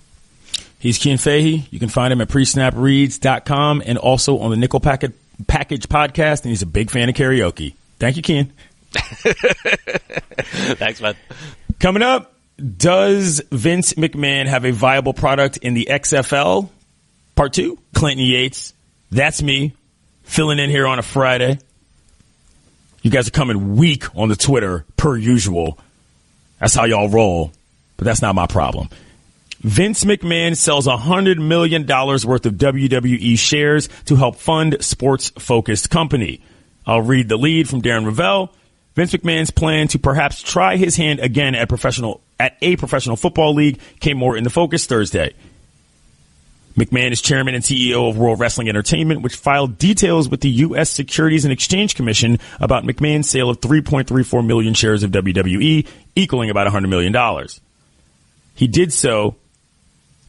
He's Cian Fahey. You can find him at presnapreads.com and also on the Nickel Package podcast, and he's a big fan of karaoke. Thank you, Cian. Thanks, man. Coming up, does Vince McMahon have a viable product in the XFL? Part 2, Clinton Yates. That's me, filling in here on a Friday. You guys are coming weak on the Twitter, per usual. That's how y'all roll, but that's not my problem. Vince McMahon sells $100 million worth of WWE shares to help fund sports-focused company. I'll read the lead from Darren Ravel. Vince McMahon's plan to perhaps try his hand again at a professional football league came more into focus Thursday. McMahon is chairman and CEO of World Wrestling Entertainment, which filed details with the U.S. Securities and Exchange Commission about McMahon's sale of 3.34 million shares of WWE, equaling about $100 million. He did so,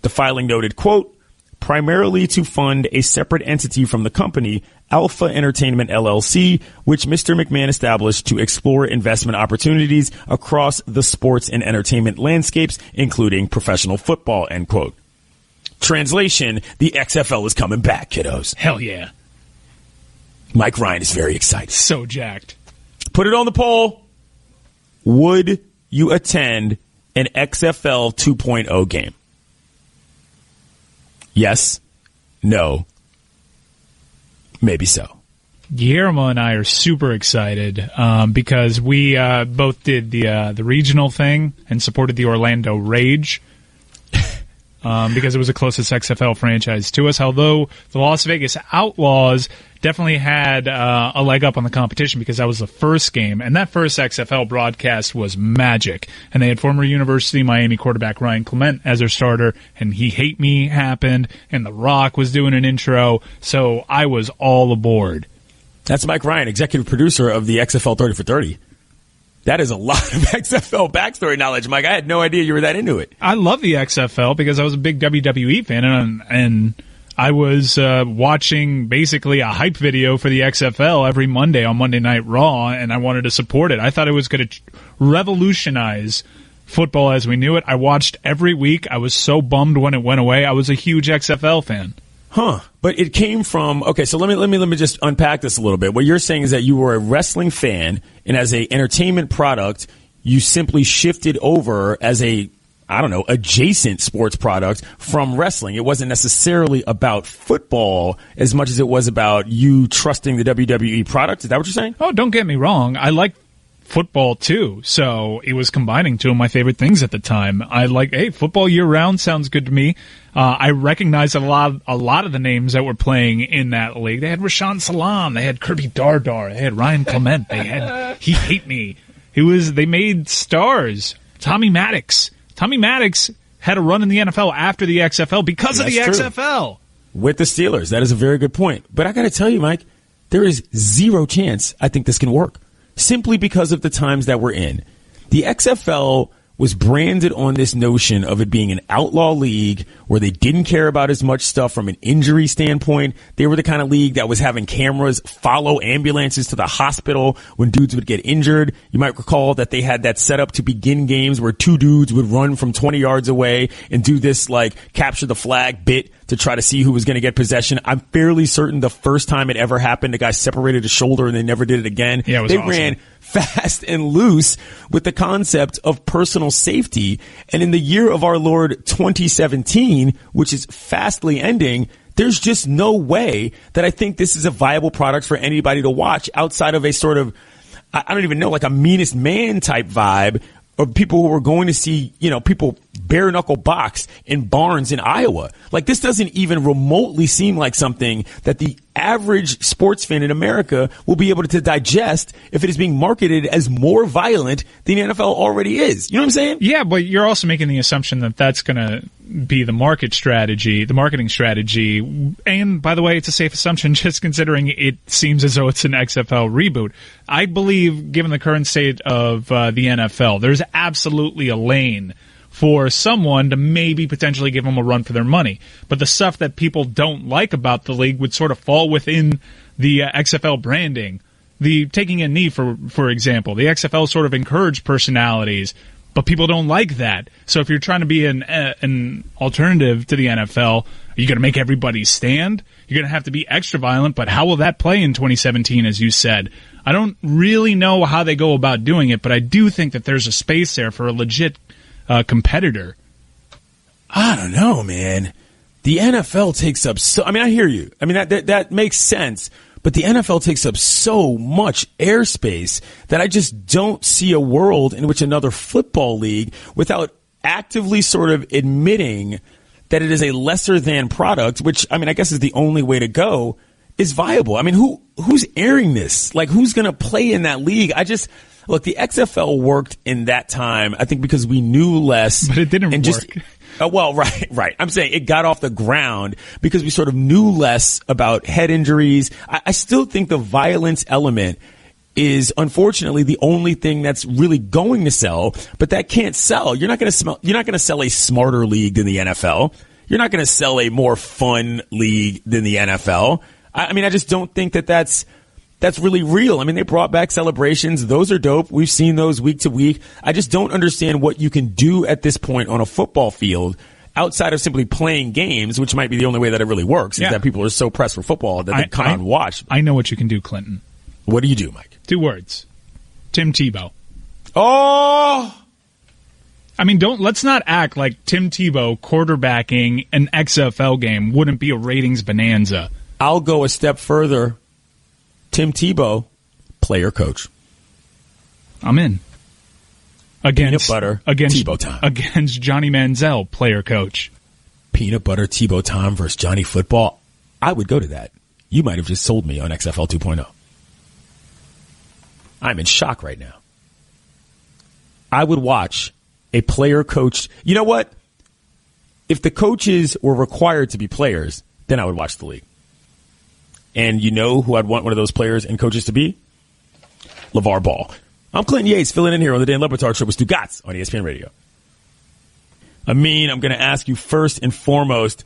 the filing noted, quote, primarily to fund a separate entity from the company, Alpha Entertainment LLC, which Mr. McMahon established to explore investment opportunities across the sports and entertainment landscapes, including professional football, end quote. Translation, the XFL is coming back, kiddos. Hell yeah. Mike Ryan is very excited. So jacked. Put it on the poll. Would you attend an XFL 2.0 game? Yes, no, maybe so. Guillermo and I are super excited because we both did the regional thing and supported the Orlando Rage because it was the closest XFL franchise to us, although the Las Vegas Outlaws definitely had a leg up on the competition because that was the first game, and that first XFL broadcast was magic. And they had former University of Miami quarterback Ryan Clement as their starter, and He Hate Me happened, and The Rock was doing an intro, so I was all aboard. That's Mike Ryan, executive producer of the XFL 30 for 30. That is a lot of XFL backstory knowledge, Mike. I had no idea you were that into it. I love the XFL because I was a big WWE fan, and I was watching basically a hype video for the XFL every Monday on Monday Night Raw, and I wanted to support it. I thought it was going to revolutionize football as we knew it. I watched every week. I was so bummed when it went away. I was a huge XFL fan. Huh. But it came from, okay, so let me just unpack this a little bit. What you're saying is that you were a wrestling fan, and as a entertainment product, you simply shifted over as a, I don't know, adjacent sports product from wrestling. It wasn't necessarily about football as much as it was about you trusting the WWE product. Is that what you're saying? Oh, don't get me wrong. I like football too, so it was combining two of my favorite things at the time. I like, hey, football year round sounds good to me. I recognized a lot of the names that were playing in that league. They had Rashaan Salam, they had Kirby Dardar, they had Ryan Clement, they had He Hate Me. They made stars. Tommy Maddox had a run in the NFL after the XFL because of the XFL. With the Steelers. That is a very good point. But I got to tell you, Mike, there is zero chance I think this can work. Simply because of the times that we're in. The XFL was branded on this notion of it being an outlaw league where they didn't care about as much stuff from an injury standpoint. They were the kind of league that was having cameras follow ambulances to the hospital when dudes would get injured. You might recall that they had that set up to begin games where two dudes would run from 20 yards away and do this like capture the flag bit to try to see who was going to get possession. I'm fairly certain the first time it ever happened, the guy separated his shoulder and they never did it again. Yeah, it was awesome. Ran fast and loose with the concept of personal safety. And in the year of our Lord 2017, which is fastly ending, there's just no way that I think this is a viable product for anybody to watch outside of a sort of, I don't even know, like a Meanest Man type vibe of people who are going to see, people bare knuckle box in barns in Iowa. Like, this doesn't even remotely seem like something that the average sports fan in America will be able to digest if it is being marketed as more violent than the NFL already is. You know what I'm saying? Yeah, but you're also making the assumption that that's going to be the marketing strategy. And by the way, it's a safe assumption just considering it seems as though it's an XFL reboot. I believe, given the current state of the NFL, there's absolutely a lane for someone to maybe potentially give them a run for their money. But the stuff that people don't like about the league would sort of fall within the XFL branding. The taking a knee, for example. The XFL sort of encouraged personalities. But people don't like that. So if you're trying to be an alternative to the NFL, are you going to make everybody stand? You're going to have to be extra violent, but how will that play in 2017, as you said? I don't really know how they go about doing it, but I do think that there's a space there for a legit competitor. I don't know, man. The NFL takes up so... I mean, I hear you. I mean, that makes sense. But the NFL takes up so much airspace that I just don't see a world in which another football league, without actively sort of admitting that it is a lesser than product, which, I mean, I guess is the only way to go, is viable. I mean, who's airing this? Like, who's going to play in that league? Look, the XFL worked in that time, I think, because we knew less. But it didn't work. Well, right. I'm saying it got off the ground because we sort of knew less about head injuries. I still think the violence element is unfortunately the only thing that's really going to sell, but that can't sell. You're not going to sell a smarter league than the NFL. You're not going to sell a more fun league than the NFL. I mean, I just don't think that's really real. I mean, they brought back celebrations. Those are dope. We've seen those week to week. I just don't understand what you can do at this point on a football field outside of simply playing games, which might be the only way that it really works, is that people are so pressed for football that they come out and watch. I know what you can do, Clinton. What do you do, Mike? 2 words. Tim Tebow. Oh! I mean, let's not act like Tim Tebow quarterbacking an XFL game wouldn't be a ratings bonanza. I'll go a step further. Tim Tebow, player coach. I'm in. Peanut butter Tebow time. Against Johnny Manziel, player coach. Peanut butter Tebow time versus Johnny Football. I would go to that. You might have just sold me on XFL 2.0. I'm in shock right now. I would watch a player coach. You know what? If the coaches were required to be players, then I would watch the league. And you know who I'd want one of those players and coaches to be? LeVar Ball. I'm Clinton Yates, filling in here on the Dan LeBatard Show with Stugotz on ESPN Radio. Amin, I'm going to ask you first and foremost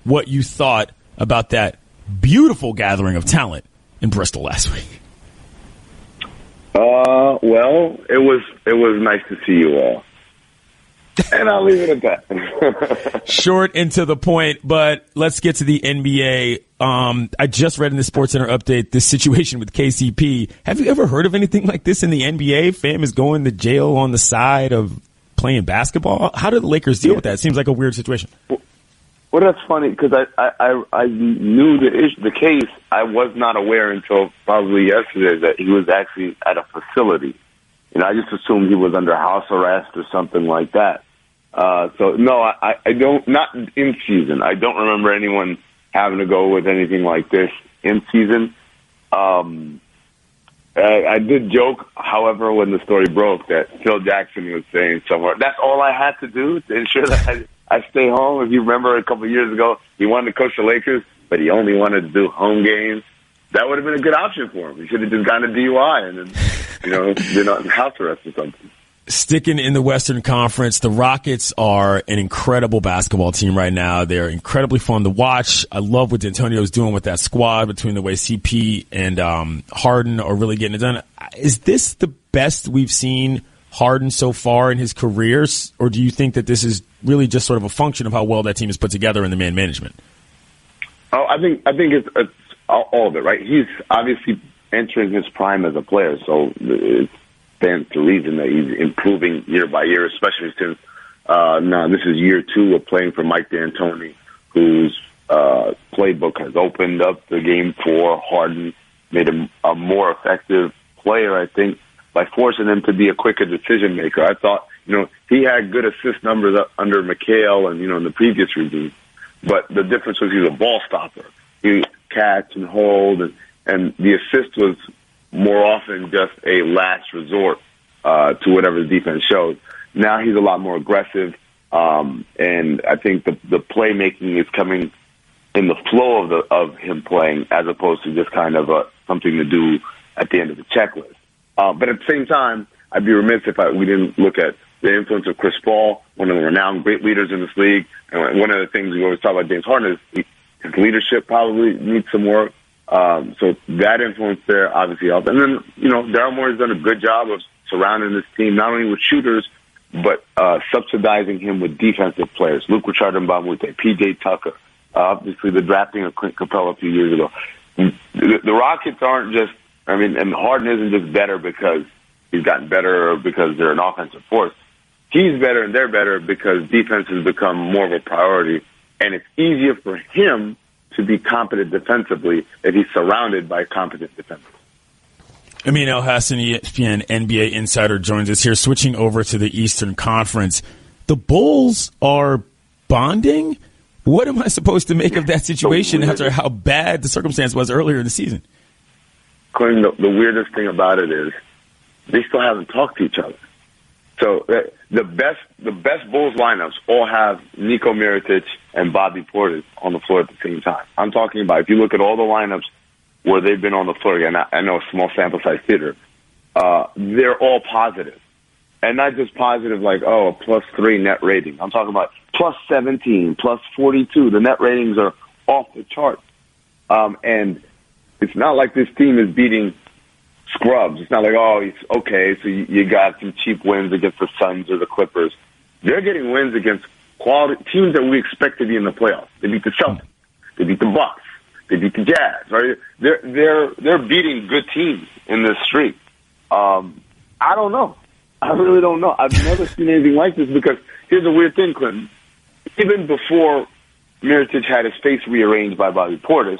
what you thought about that beautiful gathering of talent in Bristol last week. Well, it was nice to see you all. And I'll leave it at that. Short and to the point, but let's get to the NBA. I just read in the SportsCenter update this situation with KCP. Have you ever heard of anything like this in the NBA? Fam is going to jail on the side of playing basketball. How do the Lakers deal with that? It seems like a weird situation. Well, that's funny because I knew the case. I was not aware until probably yesterday that he was actually at a facility. And I just assumed he was under house arrest or something like that. So no, I don't, not in season. I don't remember anyone having to go with anything like this in season. I did joke, however, when the story broke that Phil Jackson was saying somewhere, that's all I had to do to ensure that I stay home. If you remember a couple of years ago, he wanted to coach the Lakers, but he only wanted to do home games. That would have been a good option for him. He should have just gotten a DUI and then, been on house arrest or something. Sticking in the Western Conference, the Rockets are an incredible basketball team right now. They're incredibly fun to watch. I love what D'Antonio's doing with that squad, between the way CP and Harden are really getting it done. Is this the best we've seen Harden so far in his career, or do you think that this is really just sort of a function of how well that team is put together in the man management? Oh, I think it's all of it, right? He's obviously entering his prime as a player, so it stands to reason that he's improving year by year, especially since now this is year 2 of playing for Mike D'Antoni, whose playbook has opened up the game for Harden, made him a more effective player, I think, by forcing him to be a quicker decision maker. I thought, he had good assist numbers under McHale and, in the previous regime, but the difference was he's a ball stopper. He catch and hold, and the assist was more often just a last resort to whatever the defense showed. Now he's a lot more aggressive, and I think the playmaking is coming in the flow of him playing, as opposed to just kind of something to do at the end of the checklist. But at the same time, I'd be remiss if we didn't look at the influence of Chris Paul, one of the renowned great leaders in this league. And one of the things we always talk about James Harden is his leadership probably needs some work. So that influence there obviously helps. And then, Daryl Morey's done a good job of surrounding this team, not only with shooters, but subsidizing him with defensive players. Luke Richard and Mbamute, P.J. Tucker, obviously the drafting of Clint Capella a few years ago. The Rockets aren't just, and Harden isn't just better because he's gotten better or because they're an offensive force. He's better and they're better because defense has become more of a priority, and it's easier for him to be competent defensively if he's surrounded by competent defenders. Amin El-Hassan, ESPN NBA insider, joins us here. Switching over to the Eastern Conference, the Bulls are bonding. What am I supposed to make of that situation after how bad the circumstance was earlier in the season? Clinton, the weirdest thing about it is they still haven't talked to each other. So the best Bulls lineups all have Nico Mirotic and Bobby Portis on the floor at the same time. I'm talking about, if you look at all the lineups where they've been on the floor, and I know a small sample size theater, they're all positive. And not just positive like, a +3 net rating. I'm talking about +17, +42. The net ratings are off the chart. And it's not like this team is beating scrubs. It's not like, it's okay, so you got some cheap wins against the Suns or the Clippers. They're getting wins against quality teams that we expect to be in the playoffs. They beat the Celtics. They beat the Bucks. They beat the Jazz, right? They're beating good teams in this streak. I don't know. I really don't know. I've never seen anything like this because here's the weird thing, Clinton. Even before Mirotic had his face rearranged by Bobby Portis,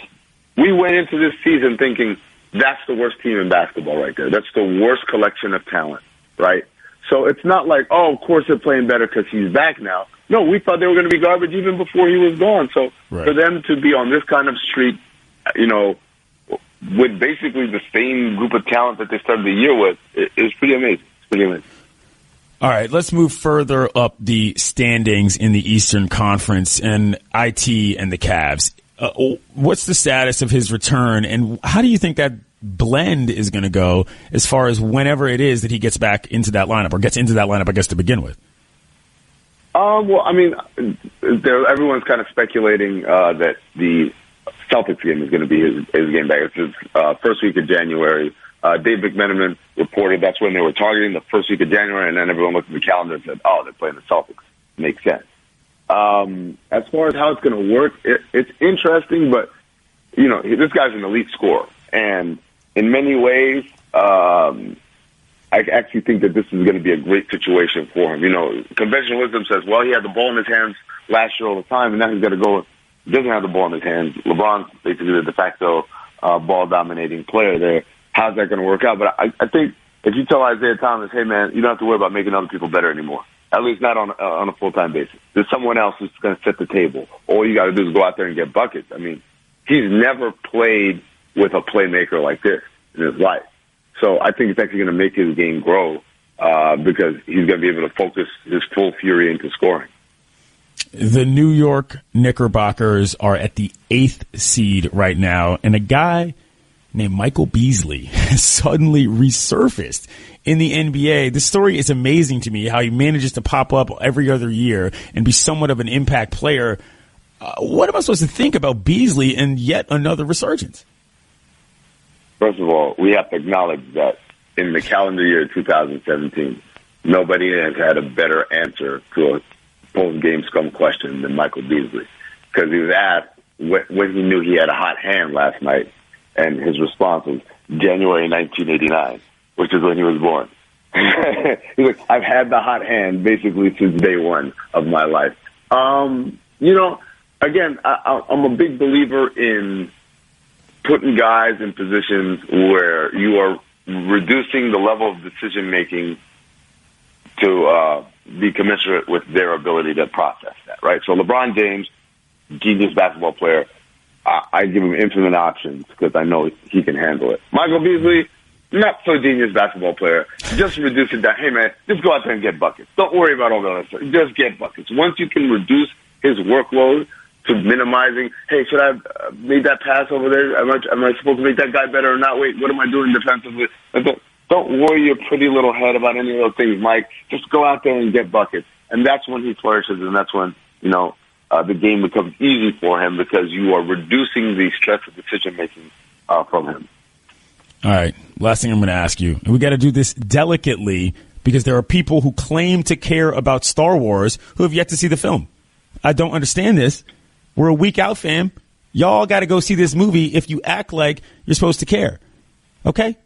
we went into this season thinking that's the worst team in basketball right there. That's the worst collection of talent, right? So it's not like, of course they're playing better because he's back now. No, we thought they were going to be garbage even before he was gone. So for them to be on this kind of streak, with basically the same group of talent that they started the year with, is pretty amazing. It's pretty amazing. All right, let's move further up the standings in the Eastern Conference and IT and the Cavs. What's the status of his return, and how do you think that blend is going to go as far as whenever it is that he gets back into that lineup, or gets into that lineup, I guess, to begin with? Everyone's kind of speculating that the Celtics game is going to be his game back. It's his first week of January. Dave McMenamin reported that's when they were targeting, the first week of January, and then everyone looked at the calendar and said, they're playing the Celtics. Makes sense. As far as how it's going to work, it's interesting, but, this guy's an elite scorer. And in many ways, I actually think that this is going to be a great situation for him. Conventional wisdom says, he had the ball in his hands last year all the time, and now he's got to go. He doesn't have the ball in his hands. LeBron's basically the de facto ball-dominating player there. How's that going to work out? But I think if you tell Isaiah Thomas, hey, man, you don't have to worry about making other people better anymore, at least not on a full-time basis. There's someone else who's going to set the table. All you got to do is go out there and get buckets. He's never played with a playmaker like this in his life. So I think it's actually going to make his game grow because he's going to be able to focus his full fury into scoring. The New York Knickerbockers are at the 8th seed right now, and a guy named Michael Beasley has suddenly resurfaced in the NBA. This story is amazing to me, how he manages to pop up every other year and be somewhat of an impact player. What am I supposed to think about Beasley and yet another resurgence? First of all, we have to acknowledge that in the calendar year 2017, nobody has had a better answer to a post-game scum question than Michael Beasley, because he was asked when he knew he had a hot hand last night, and his response was January 1989, which is when he was born. He's like, I've had the hot hand basically since day one of my life. Again, I'm a big believer in putting guys in positions where you are reducing the level of decision-making to be commensurate with their ability to process that, right? So LeBron James, genius basketball player, I give him infinite options because I know he can handle it. Michael Beasley, not so genius basketball player. Just reduce it down. Hey, man, just go out there and get buckets. Don't worry about all the other stuff. Just get buckets. Once you can reduce his workload to minimizing, hey, should I have made that pass over there? Am I supposed to make that guy better or not? Wait, what am I doing defensively? Don't worry your pretty little head about any of those things, Mike. Just go out there and get buckets. And that's when he flourishes, and that's when, the game becomes easy for him because you are reducing the stress of decision-making from him. All right, last thing I'm going to ask you, and we got to do this delicately because there are people who claim to care about Star Wars who have yet to see the film. I don't understand this. We're a week out, fam. Y'all got to go see this movie if you act like you're supposed to care. Okay?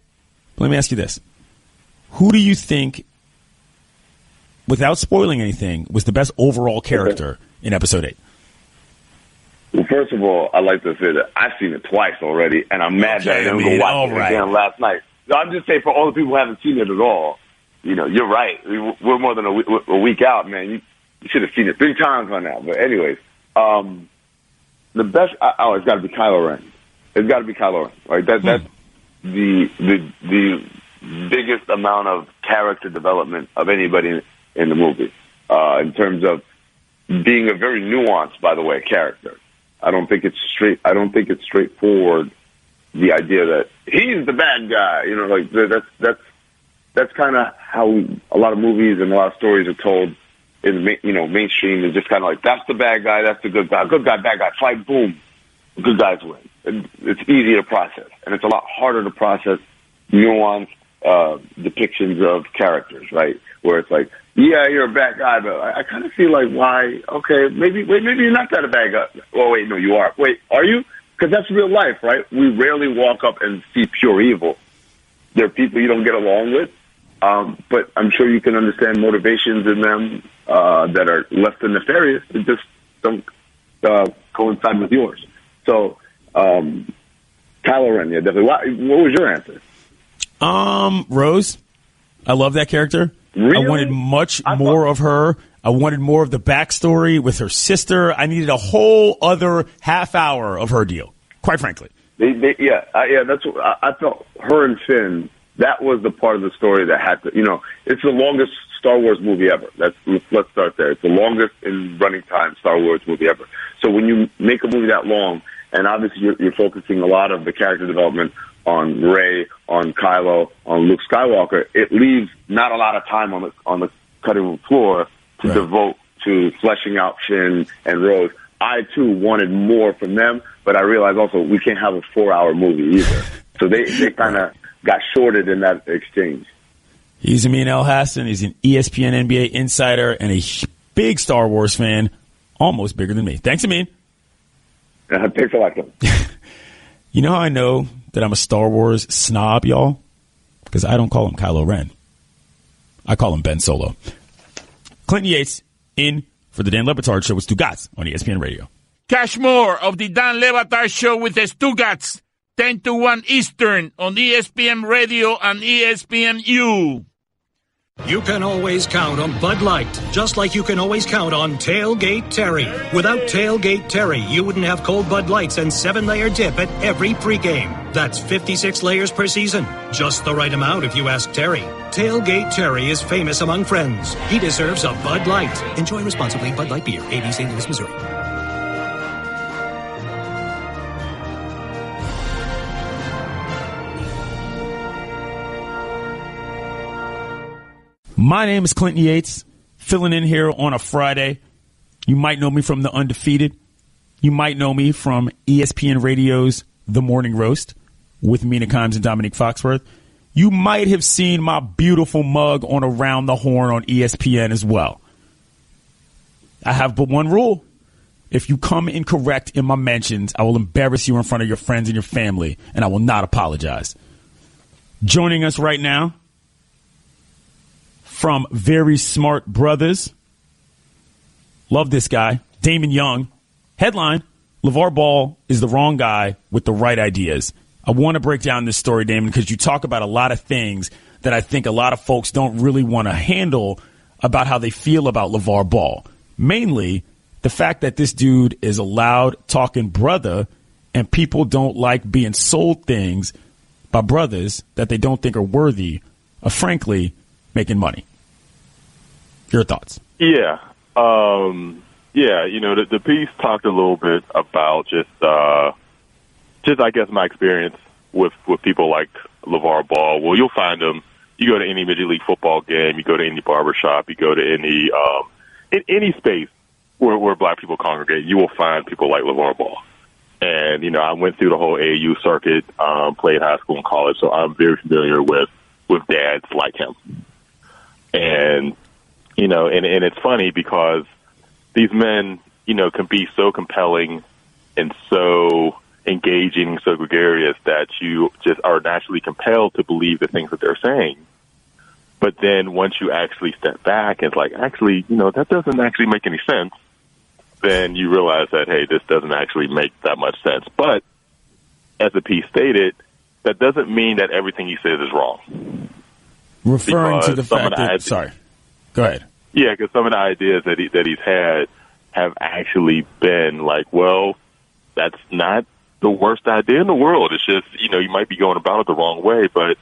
Let me ask you this. Who do you think, without spoiling anything, was the best overall character in Episode 8? Well, first of all, I'd like to say that I've seen it twice already, and I'm mad that I didn't go watch it again last night. So I'm just saying, for all the people who haven't seen it at all, you're right. We're more than a week out, man. You should have seen it 3 times by now. But anyways, the best. It's got to be Kylo Ren. It's got to be Kylo Ren. Right? That's the biggest amount of character development of anybody in the movie, in terms of being a very nuanced, by the way, character. I don't think it's straightforward. The idea that he's the bad guy, that's kind of how a lot of movies and a lot of stories are told in mainstream. Is just kind of like, that's the bad guy, that's the good guy, bad guy, fight, boom, good guys win. It's easy to process, and it's a lot harder to process nuanced depictions of characters, right? Where it's like, yeah, you're a bad guy, but I kind of feel like, why? Okay, maybe you're not that a bad guy. Oh, wait, no, you are. Wait, are you? Because that's real life, right? We rarely walk up and see pure evil. There are people you don't get along with, but I'm sure you can understand motivations in them that are less than nefarious. That just don't coincide with yours. So, Kylo Ren, yeah, definitely. What was your answer? Rose. I love that character. Really? I wanted much more of her. I wanted more of the backstory with her sister. I needed a whole other half hour of her deal, quite frankly. That's what I felt. Her and Finn, that was the part of the story that had to, it's the longest Star Wars movie ever. Let's start there. It's the longest in running time Star Wars movie ever. So when you make a movie that long, and obviously you're focusing a lot of the character development on Rey, on Kylo, on Luke Skywalker, it leaves not a lot of time on the cutting room floor to devote to fleshing out Finn and Rose. I, too, wanted more from them, but I realized also we can't have a 4-hour movie either. So they kind of got shorted in that exchange. He's Amin El Hassan. He's an ESPN NBA insider and a big Star Wars fan, almost bigger than me. Thanks, Amin. Thanks a lot. You know how I know that I'm a Star Wars snob, y'all? Because I don't call him Kylo Ren. I call him Ben Solo. Clinton Yates in for the Dan LeBatard Show with Stugotz on ESPN Radio. Catch more of the Dan LeBatard Show with the Stugotz, 10 to 1 Eastern on ESPN Radio and ESPNU. You can always count on Bud Light, just like you can always count on Tailgate Terry. Without Tailgate Terry, you wouldn't have cold Bud Lights and 7-layer dip at every pregame. That's 56 layers per season. Just the right amount if you ask Terry. Tailgate Terry is famous among friends. He deserves a Bud Light. Enjoy responsibly. Bud Light Beer, 80 St. Louis, Missouri. My name is Clinton Yates, filling in here on a Friday. You might know me from The Undefeated. You might know me from ESPN Radio's The Morning Roast with Mina Kimes and Dominique Foxworth. You might have seen my beautiful mug on Around the Horn on ESPN as well. I have but one rule. If you come incorrect in my mentions, I will embarrass you in front of your friends and your family, and I will not apologize. Joining us right now, from Very Smart Brothers. Love this guy. Damon Young. Headline, LeVar Ball is the wrong guy with the right ideas. I want to break down this story, Damon, because you talk about a lot of things that I think a lot of folks don't really want to handle about how they feel about LeVar Ball. Mainly, the fact that this dude is a loud talking brother and people don't like being sold things by brothers that they don't think are worthy of, frankly, making money. Your thoughts? Yeah. The piece talked a little bit about just I guess my experience with people like LeVar Ball. Well, you'll find them. You go to any Major League Football game, you go to any barbershop, you go to any in any space where black people congregate, you will find people like LeVar Ball. And I went through the whole AAU circuit, played high school and college, so I'm very familiar with dads like him. And, you know, and it's funny because these men, you know, can be so compelling and so engaging, so gregarious that you just are naturally compelled to believe the things that they're saying. But then once you actually step back and it's like, actually, you know, that doesn't actually make any sense, then you realize that, hey, this doesn't actually make that much sense. But as the piece stated, that doesn't mean that everything he says is wrong. Referring to the fact that, sorry, go ahead. Yeah, because some of the ideas that he's had have actually been like, well, that's not the worst idea in the world. It's just, you know, you might be going about it the wrong way, but,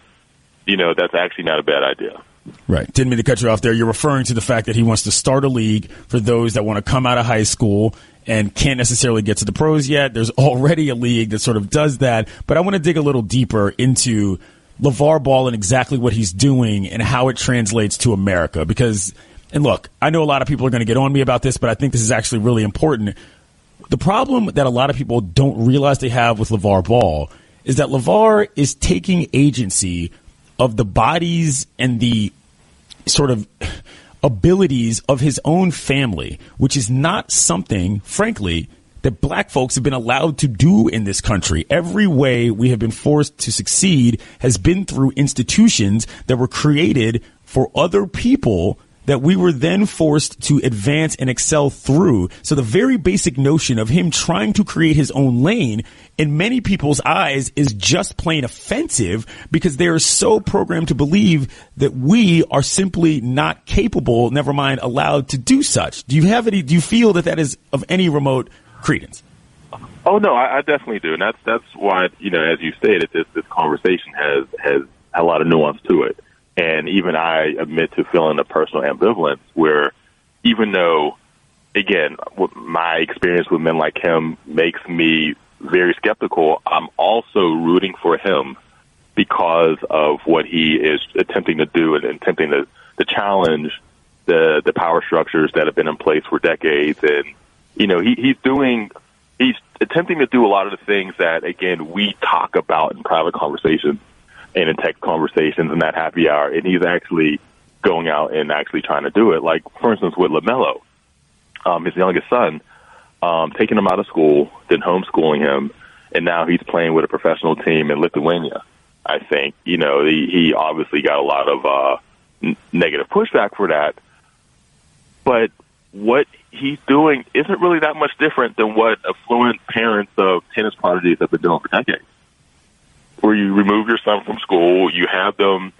you know, that's actually not a bad idea. Right. Didn't mean to cut you off there. You're referring to the fact that he wants to start a league for those that want to come out of high school and can't necessarily get to the pros yet. There's already a league that sort of does that. But I want to dig a little deeper into LeVar Ball and exactly what he's doing and how it translates to America. Because, and look, I know a lot of people are going to get on me about this, but I think this is actually really important. The problem that a lot of people don't realize they have with LeVar Ball is that LeVar is taking agency of the bodies and the sort of abilities of his own family, which is not something, frankly, that black folks have been allowed to do in this country. Every way we have been forced to succeed has been through institutions that were created for other people that we were then forced to advance and excel through. So the very basic notion of him trying to create his own lane in many people's eyes is just plain offensive because they are so programmed to believe that we are simply not capable, never mind allowed to do such. Do you feel that is of any remote credence? Oh, no, I definitely do. And that's why, you know, as you stated, this conversation has a lot of nuance to it. And even I admit to feeling a personal ambivalence where even though, again, my experience with men like him makes me very skeptical, I'm also rooting for him because of what he is attempting to do and attempting to challenge the power structures that have been in place for decades. And, you know, he's attempting to do a lot of the things that, again, we talk about in private conversations and in text conversations and that happy hour, and he's actually going out and actually trying to do it. Like, for instance, with LaMelo, his youngest son, taking him out of school, then homeschooling him, and now he's playing with a professional team in Lithuania. I think, you know, he obviously got a lot of negative pushback for that, but what he's doing isn't really that much different than what affluent parents of tennis prodigies have been doing for decades. Where you remove your son from school, you have them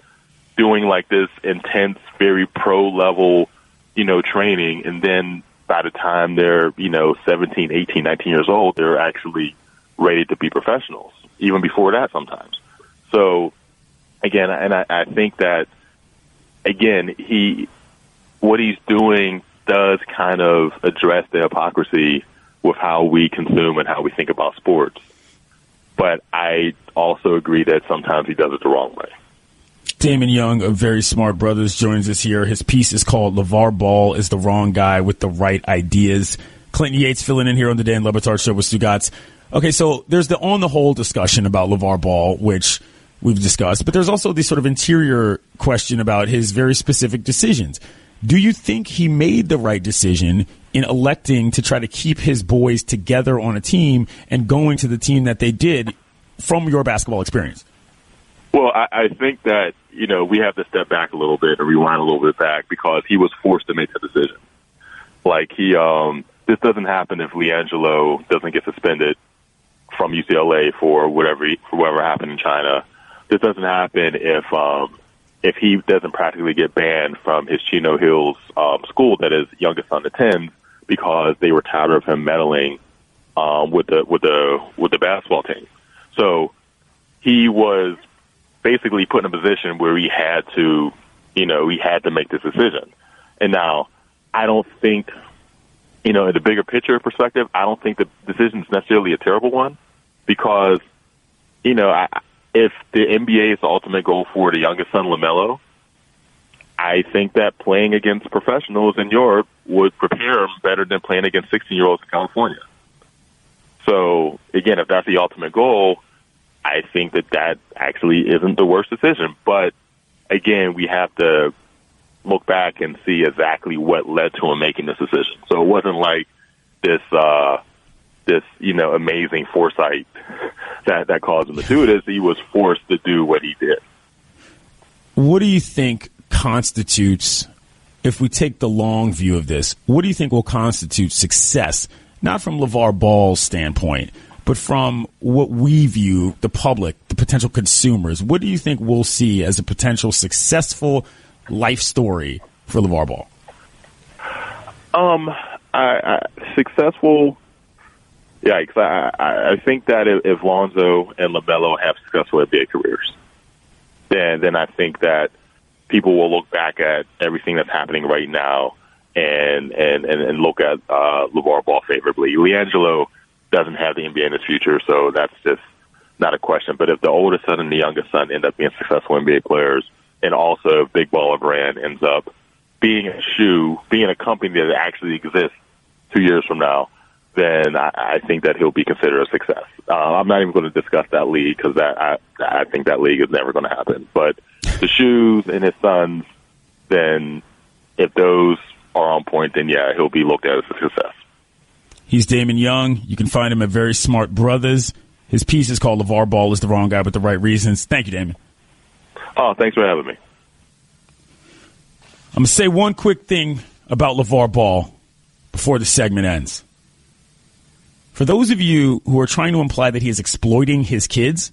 doing like this intense, very pro level, you know, training. And then by the time they're, you know, 17, 18, 19 years old, they're actually ready to be professionals, even before that sometimes. So again, and I think that, again, what he's doing does kind of address the hypocrisy with how we consume and how we think about sports. But I also agree that sometimes he does it the wrong way. Damon Young of Very Smart Brothers joins us here. His piece is called LeVar Ball is the Wrong Guy with the Right Ideas. Clinton Yates filling in here on the Dan LeBatard Show with Stugotz. Okay, so there's the on the whole discussion about LeVar Ball, which we've discussed, but there's also the sort of interior question about his very specific decisions. Do you think he made the right decision in electing to try to keep his boys together on a team and going to the team that they did from your basketball experience? Well, I think that, you know, we have to step back a little bit and rewind a little bit back because he was forced to make that decision. Like this doesn't happen if LiAngelo doesn't get suspended from UCLA for whatever happened in China. This doesn't happen if he doesn't practically get banned from his Chino Hills school that his youngest son attends because they were tired of him meddling with the basketball team. So he was basically put in a position where he had to make this decision. And now I don't think, you know, in the bigger picture perspective, I don't think the decision is necessarily a terrible one because, you know, if the NBA is the ultimate goal for the youngest son, LaMelo, I think that playing against professionals in Europe would prepare him better than playing against 16-year-olds in California. So, again, if that's the ultimate goal, I think that actually isn't the worst decision. But, again, we have to look back and see exactly what led to him making this decision. So it wasn't like this amazing foresight that caused him to do this. He was forced to do what he did. What do you think constitutes, if we take the long view of this, what do you think will constitute success, not from LeVar Ball's standpoint, but from what we view, the public, the potential consumers? What do you think we'll see as a potential successful life story for LeVar Ball? Successful. Yikes. I think that if Lonzo and LaMelo have successful NBA careers, then I think that people will look back at everything that's happening right now and look at LeVar Ball favorably. LiAngelo doesn't have the NBA in his future, so that's just not a question. But if the oldest son and the youngest son end up being successful NBA players, and also if Big Baller Brand ends up being a company that actually exists 2 years from now, then I think that he'll be considered a success. I'm not even going to discuss that league because I think that league is never going to happen. But the shoes and his sons, then if those are on point, then yeah, he'll be looked at as a success. He's Damon Young. You can find him at Very Smart Brothers. His piece is called LeVar Ball is the Wrong Guy with the Right Reasons. Thank you, Damon. Oh, thanks for having me. I'm going to say one quick thing about LeVar Ball before the segment ends. For those of you who are trying to imply that he is exploiting his kids,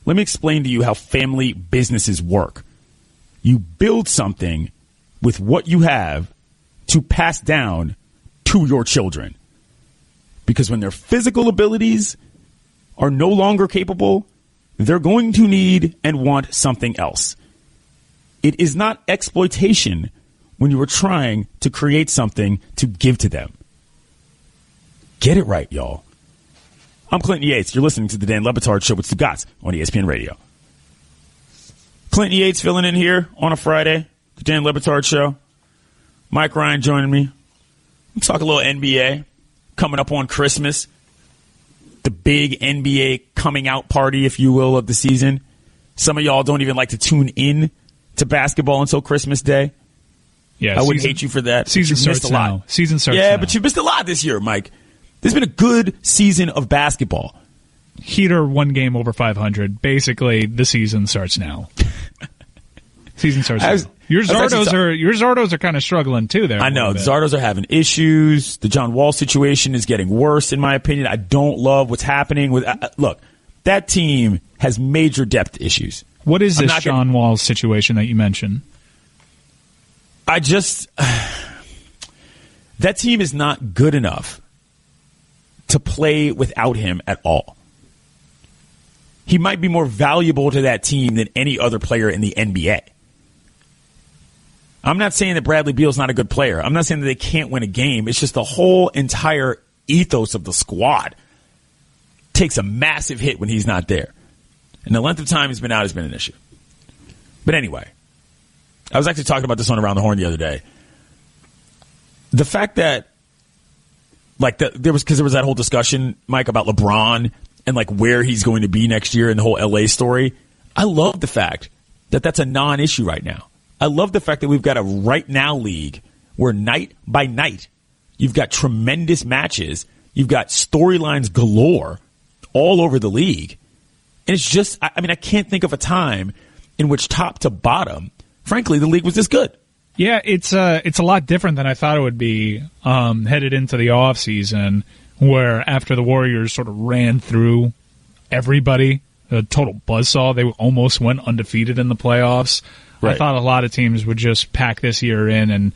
let me explain to you how family businesses work. You build something with what you have to pass down to your children. Because when their physical abilities are no longer capable, they're going to need and want something else. It is not exploitation when you are trying to create something to give to them. Get it right, y'all. I'm Clinton Yates. You're listening to the Dan LeBatard Show with Stugotz on ESPN Radio. Clinton Yates filling in here on a Friday, the Dan LeBatard Show. Mike Ryan joining me. We'll talk a little NBA coming up on Christmas. The big NBA coming out party, if you will, of the season. Some of y'all don't even like to tune in to basketball until Christmas Day. Yeah, I would hate you for that. Season starts missed a lot. now. Season starts Yeah, now. but you missed a lot this year, Mike. There's been a good season of basketball. Heat are one game over 500. Basically, the season starts now. Season starts now. Your Zardos are kind of struggling too there. I know. The Zardos are having issues. The John Wall situation is getting worse, in my opinion. I don't love what's happening with. Look, that team has major depth issues. What is this John Wall situation that you mentioned? That team is not good enough to play without him at all. He might be more valuable to that team than any other player in the NBA. I'm not saying that Bradley Beal's not a good player. I'm not saying that they can't win a game. It's just the whole entire ethos of the squad takes a massive hit when he's not there. And the length of time he's been out has been an issue. But anyway, I was actually talking about this on Around the Horn the other day. The fact that there was that whole discussion, Mike, about LeBron and where he's going to be next year in the whole LA story. I love the fact that that's a non-issue right now. I love the fact that we've got a right now league where night by night you've got tremendous matches. You've got storylines galore all over the league. And it's just, I can't think of a time in which top to bottom, frankly, the league was this good. Yeah, it's a lot different than I thought it would be headed into the offseason, where after the Warriors sort of ran through everybody, a total buzzsaw, they almost went undefeated in the playoffs. Right. I thought a lot of teams would just pack this year in and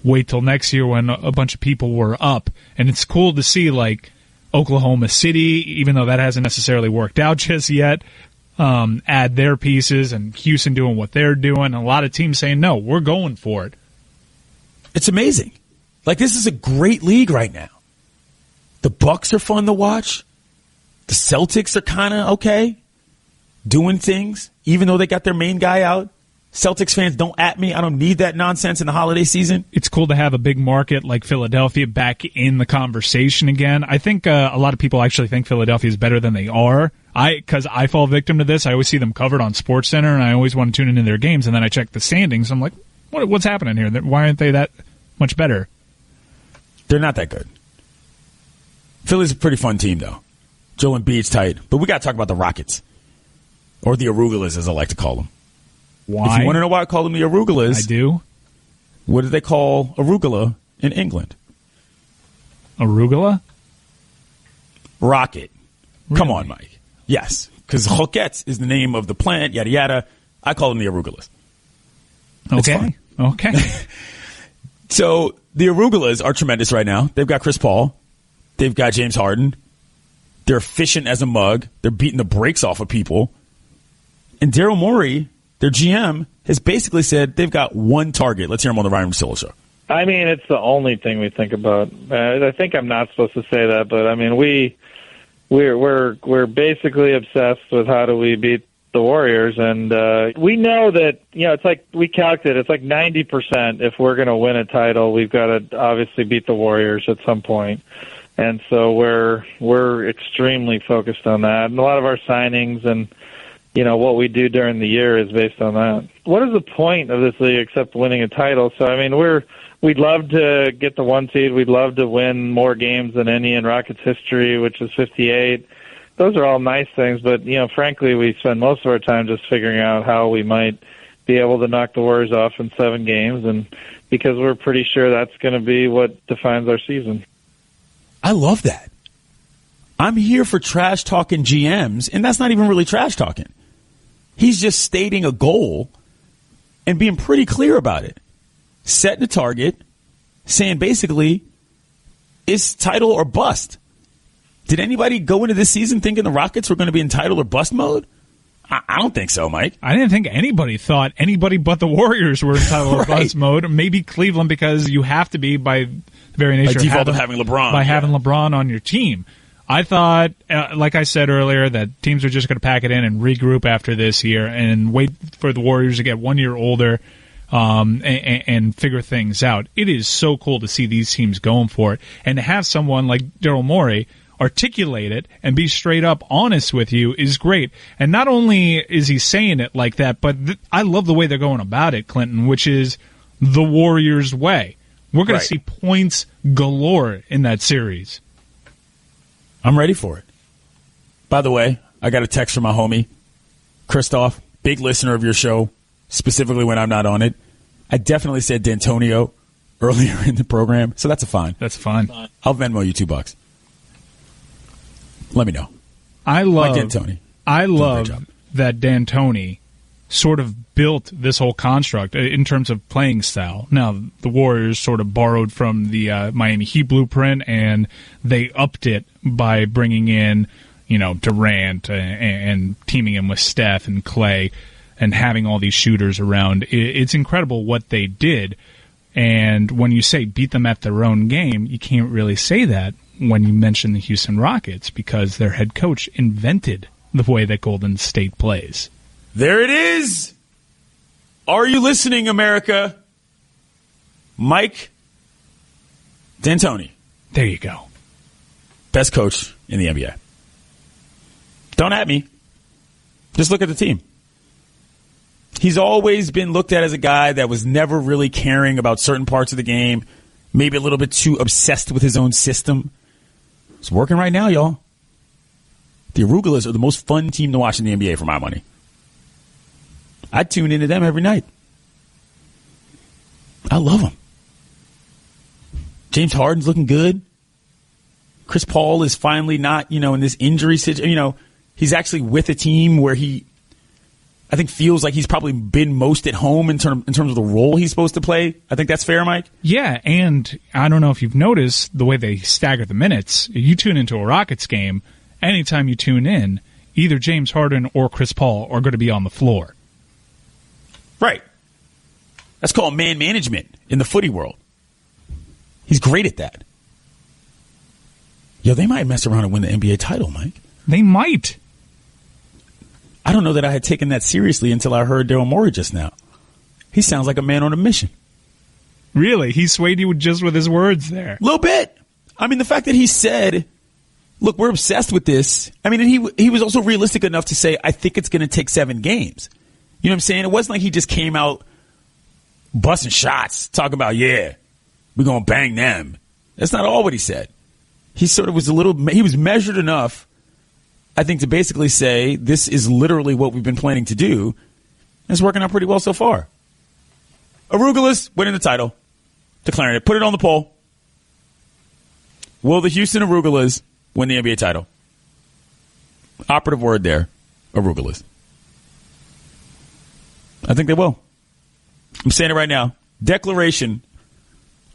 wait till next year when a bunch of people were up. And it's cool to see, Oklahoma City, even though that hasn't necessarily worked out just yet, add their pieces, and Houston doing what they're doing, and a lot of teams saying, no, we're going for it. It's amazing. This is a great league right now. The Bucks are fun to watch. The Celtics are kind of okay, doing things, even though they got their main guy out. Celtics fans, don't at me. I don't need that nonsense in the holiday season. It's cool to have a big market like Philadelphia back in the conversation again. I think a lot of people actually think Philadelphia is better than they are. Because I fall victim to this. I always see them covered on SportsCenter, and I always want to tune into their games, and then I check the standings. I'm like, What's happening here? Why aren't they that much better? They're not that good. Philly's a pretty fun team, though. Joel Embiid's tight. But we got to talk about the Rockets. Or the Arugulas, as I like to call them. Why? If you want to know why I call them the Arugulas. I do. What do they call arugula in England? Arugula? Rocket. Really? Come on, Mike. Yes. Because Roquettes is the name of the plant, yada, yada. I call them the Arugulas. Okay. Okay. So the Arugulas are tremendous right now. They've got Chris Paul. They've got James Harden. They're efficient as a mug. They're beating the brakes off of people. And Daryl Morey, their GM, has basically said they've got one target. Let's hear him on the Ryan Russillo Show. I mean, it's the only thing we think about. I think I'm not supposed to say that, but I mean, we're basically obsessed with how do we beat the Warriors, and we know that it's like we calculated. It's like 90% if we're going to win a title, we've got to obviously beat the Warriors at some point. And so we're extremely focused on that, and a lot of our signings and what we do during the year is based on that. What is the point of this league except winning a title? So, I mean, we'd love to get the 1 seed. We'd love to win more games than any in Rockets history, which is 58. Those are all nice things, but, frankly, we spend most of our time just figuring out how we might be able to knock the Warriors off in 7 games, and because we're pretty sure that's going to be what defines our season. I love that. I'm here for trash-talking GMs, and that's not even really trash-talking. He's just stating a goal and being pretty clear about it. Setting a target, saying basically, it's title or bust. Did anybody go into this season thinking the Rockets were going to be in title or bust mode? I don't think so, Mike. I didn't think anybody thought anybody but the Warriors were in title or bust mode. Maybe Cleveland, because you have to be by the very nature by default of having LeBron. By having LeBron on your team. I thought, like I said earlier, that teams are just going to pack it in and regroup after this year and wait for the Warriors to get 1 year older and figure things out. It is so cool to see these teams going for it, and to have someone like Daryl Morey articulate it and be straight up honest with you is great. And not only is he saying it like that, but I love the way they're going about it, Clinton, which is the Warriors' way. We're going to see points galore in that series. I'm ready for it. By the way, I got a text from my homie, Christoph, big listener of your show, specifically when I'm not on it. I definitely said D'Antonio earlier in the program, so that's a fine. That's fine. I'll Venmo you $2. Let me know. I love that D'Antoni sort of built this whole construct in terms of playing style. Now, the Warriors sort of borrowed from the Miami Heat blueprint, and they upped it by bringing in, Durant and teaming him with Steph and Clay and having all these shooters around. It's incredible what they did. And when you say beat them at their own game, you can't really say that when you mention the Houston Rockets, because their head coach invented the way that Golden State plays. There it is. Are you listening, America? Mike D'Antoni. There you go. Best coach in the NBA. Don't at me. Just look at the team. He's always been looked at as a guy that was never really caring about certain parts of the game, maybe a little bit too obsessed with his own system. It's working right now, y'all. The Arugulas are the most fun team to watch in the NBA for my money. I tune into them every night. I love them. James Harden's looking good. Chris Paul is finally not, in this injury situation. He's actually with a team where I think feels like he's probably been most at home in terms of the role he's supposed to play. I think that's fair, Mike? Yeah, and I don't know if you've noticed the way they stagger the minutes. You tune into a Rockets game, anytime you tune in, either James Harden or Chris Paul are going to be on the floor. Right. That's called man management in the footy world. He's great at that. Yo, they might mess around and win the NBA title, Mike. They might. I don't know that I had taken that seriously until I heard Daryl Morey just now. He sounds like a man on a mission. Really? He swayed you just with his words there. A little bit. I mean, the fact that he said, look, we're obsessed with this. I mean, and he was also realistic enough to say, I think it's going to take 7 games. You know what I'm saying? It wasn't like he just came out busting shots, talking about, yeah, we're going to bang them. That's not all what he said. He sort of was he was measured enough, I think, to basically say this is literally what we've been planning to do. And it's working out pretty well so far. Arugulas winning the title, declaring it. Put it on the poll. Will the Houston Arugulas win the NBA title? Operative word there, Arugulas. I think they will. I'm saying it right now. Declaration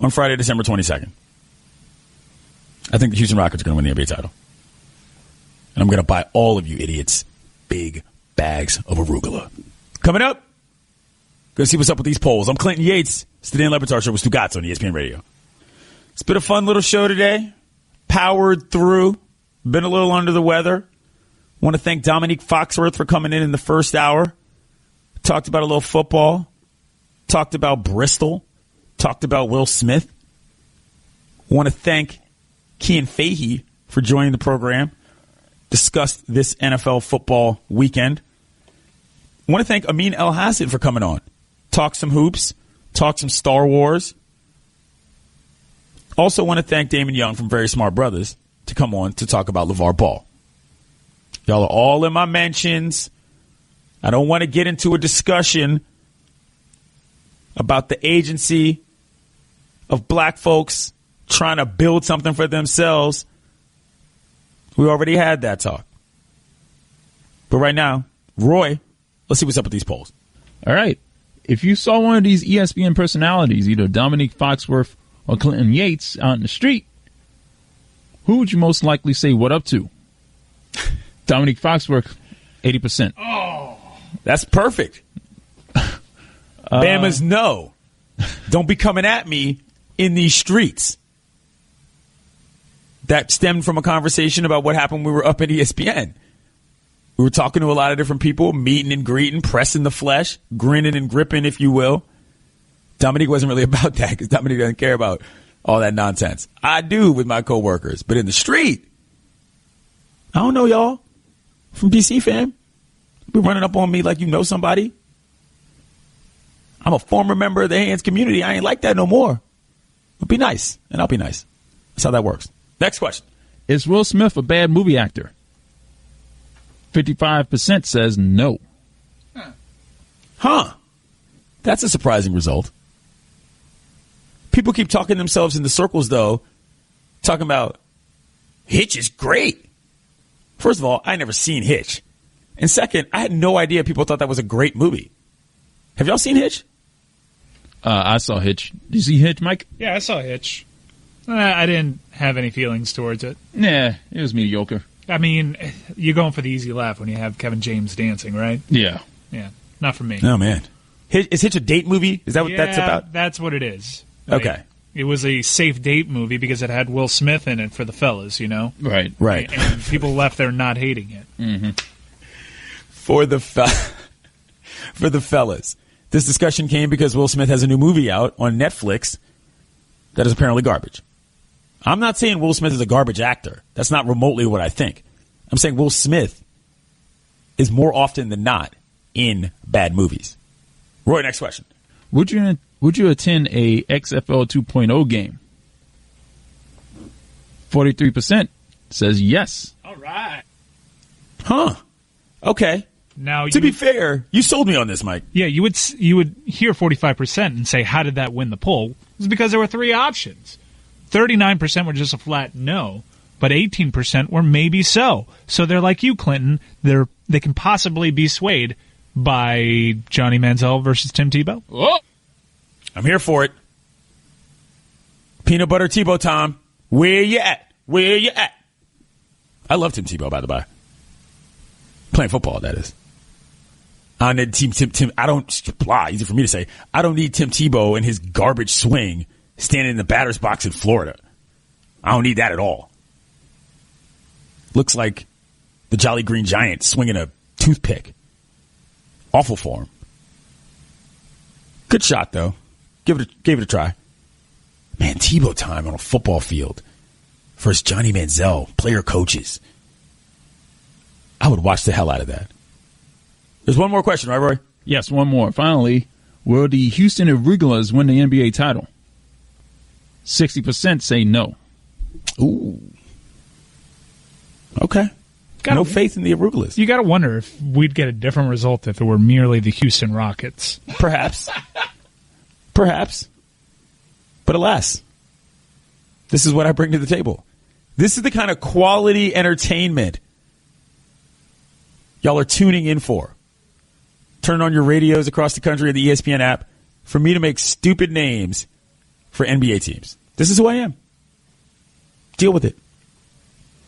on Friday, December 22nd. I think the Houston Rockets are going to win the NBA title. And I'm going to buy all of you idiots big bags of arugula. Coming up, going to see what's up with these polls. I'm Clinton Yates. It's the Dan LeBatard Show with Stugotz on ESPN Radio. It's been a fun little show today. Powered through. Been a little under the weather. Want to thank Dominique Foxworth for coming in the first hour. Talked about a little football. Talked about Bristol. Talked about Will Smith. Want to thank Cian Fahey for joining the program. Discussed this NFL football weekend. Want to thank Amin El Hassan for coming on. Talk some hoops. Talk some Star Wars. Also want to thank Damon Young from Very Smart Brothers to come on to talk about LeVar Ball. Y'all are all in my mentions. I don't want to get into a discussion about the agency of black folks trying to build something for themselves. We already had that talk. But right now, Roy, let's see what's up with these polls. All right. If you saw one of these ESPN personalities, either Dominique Foxworth or Clinton Yates out in the street, who would you most likely say what up to? Dominique Foxworth, 80%. Oh, that's perfect. Bama's no. Don't be coming at me in these streets. That stemmed from a conversation about what happened when we were up at ESPN. We were talking to a lot of different people, meeting and greeting, pressing the flesh, grinning and gripping, if you will. Dominique wasn't really about that because Dominique doesn't care about all that nonsense. I do with my coworkers, but in the street, I don't know y'all from DC, fam. Be running up on me like you know somebody. I'm a former member of the Hands community. I ain't like that no more. But be nice, and I'll be nice. That's how that works. Next question. Is Will Smith a bad movie actor? 55% says no. Huh. That's a surprising result. People keep talking themselves into circles, though, talking about Hitch is great. First of all, I never seen Hitch. And second, I had no idea people thought that was a great movie. Have y'all seen Hitch? I saw Hitch. Did you see Hitch, Mike? Yeah, I saw Hitch. I didn't have any feelings towards it. Yeah, it was mediocre. I mean, you're going for the easy laugh when you have Kevin James dancing, right? Yeah. Yeah, not for me. Oh, man. Is Hitch a date movie? Is that what that's about? That's what it is. Right? Okay. It was a safe date movie because it had Will Smith in it for the fellas, you know? Right. Right. And people left there not hating it. Mm-hmm. For the fellas. This discussion came because Will Smith has a new movie out on Netflix that is apparently garbage. I'm not saying Will Smith is a garbage actor. That's not remotely what I think. I'm saying Will Smith is more often than not in bad movies. Roy, next question. Would you attend a XFL 2.0 game? 43% says yes. All right. Huh. Okay. Now, to be fair, you sold me on this, Mike. Yeah, you would hear 45% and say, how did that win the poll? It's because there were three options. 39% were just a flat no, but 18% were maybe so. So they're like you, Clinton. They can possibly be swayed by Johnny Manziel versus Tim Tebow. Oh. I'm here for it. Peanut butter Tebow time. Where you at? Where you at? I love Tim Tebow, by the by. Playing football, that is. I need Tim. I don't. Blah. Easy for me to say. I don't need Tim Tebow and his garbage swing standing in the batter's box in Florida. I don't need that at all. Looks like the Jolly Green Giant swinging a toothpick. Awful form. Good shot though. Gave it a try. Man, Tebow time on a football field versus Johnny Manziel, player coaches. I would watch the hell out of that. There's one more question, right, Roy? Yes, one more. Finally, Will the Houston Irregulars win the NBA title? 60% say no. Ooh. Okay. No faith in the Irregulars. You got to wonder if we'd get a different result if it were merely the Houston Rockets. Perhaps. Perhaps. But alas, this is what I bring to the table. This is the kind of quality entertainment y'all are tuning in for. Turn on your radios across the country or the ESPN app for me to make stupid names for NBA teams. This is who I am. Deal with it.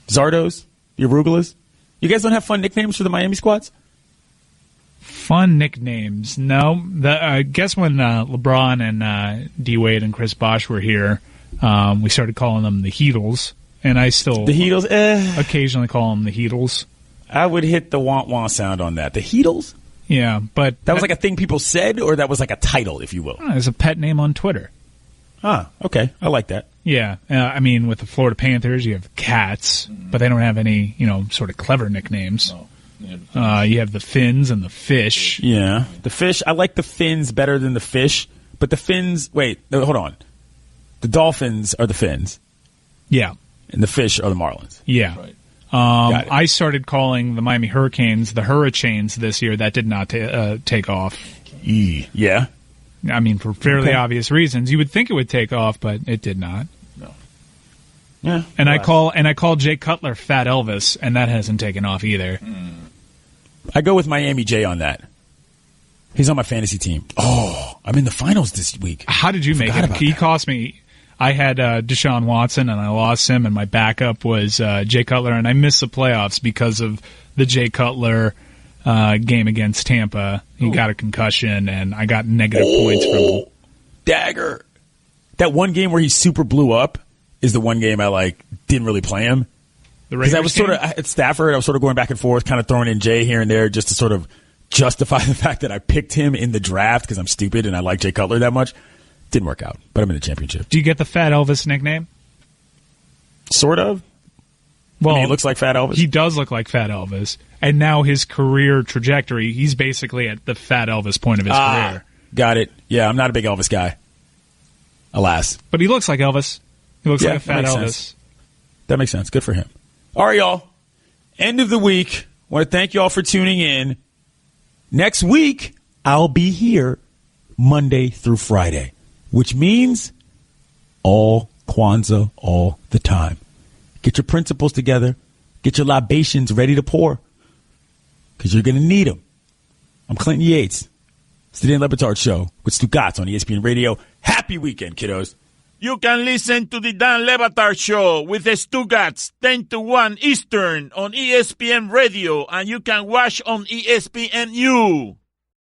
Zardos, the Arugulas. You guys don't have fun nicknames for the Miami squads? Fun nicknames? No. I guess when LeBron and D-Wade and Chris Bosh were here, we started calling them the Heatles. And I still the Heatles, occasionally call them the Heatles. I would hit the wah-wah sound on that. The Heatles? Yeah, but... That was like a thing people said, or that was like a title, if you will? It's a pet name on Twitter. Ah, okay. I like that. Yeah. I mean, with the Florida Panthers, you have Cats, but they don't have any, sort of clever nicknames. No. You have the Fins and the Fish. Yeah. The Fish, I like the Fins better than the Fish, but the Fins... Wait, hold on. The Dolphins are the Fins. Yeah. And the Fish are the Marlins. Yeah. Right. I started calling the Miami Hurricanes the Hurricanes this year. That did not take off. Yeah. I mean, for fairly obvious reasons. You would think it would take off, but it did not. No. Yeah. And I call Jay Cutler Fat Elvis, and that hasn't taken off either. I go with Miami J on that. He's on my fantasy team. Oh, I'm in the finals this week. How did you make it? He cost me. I had Deshaun Watson, and I lost him, and my backup was Jay Cutler, and I missed the playoffs because of the Jay Cutler game against Tampa. He got a concussion, and I got negative points from him. Dagger. That one game where he super blew up is the one game I didn't really play him. Because I was sort of at Stafford, I was sort of going back and forth, kind of throwing in Jay here and there just to sort of justify the fact that I picked him in the draft because I'm stupid and I like Jay Cutler that much. Didn't work out, but I'm in the championship. Do you get the Fat Elvis nickname? Sort of. Well, he looks like Fat Elvis. He does look like Fat Elvis. And now his career trajectory, he's basically at the Fat Elvis point of his career. Got it. Yeah, I'm not a big Elvis guy. Alas. But he looks like Elvis. He looks like a Fat Elvis. Sense. That makes sense. Good for him. All right, y'all. End of the week. Want to thank y'all for tuning in. Next week, I'll be here Monday through Friday, which means all Kwanzaa all the time. Get your principles together. Get your libations ready to pour because you're going to need them. I'm Clinton Yates. It's the Dan LeBatard Show with Stugotz on ESPN Radio. Happy weekend, kiddos. You can listen to the Dan LeBatard Show with the Stugotz 10 to 1 Eastern on ESPN Radio, and you can watch on ESPNU.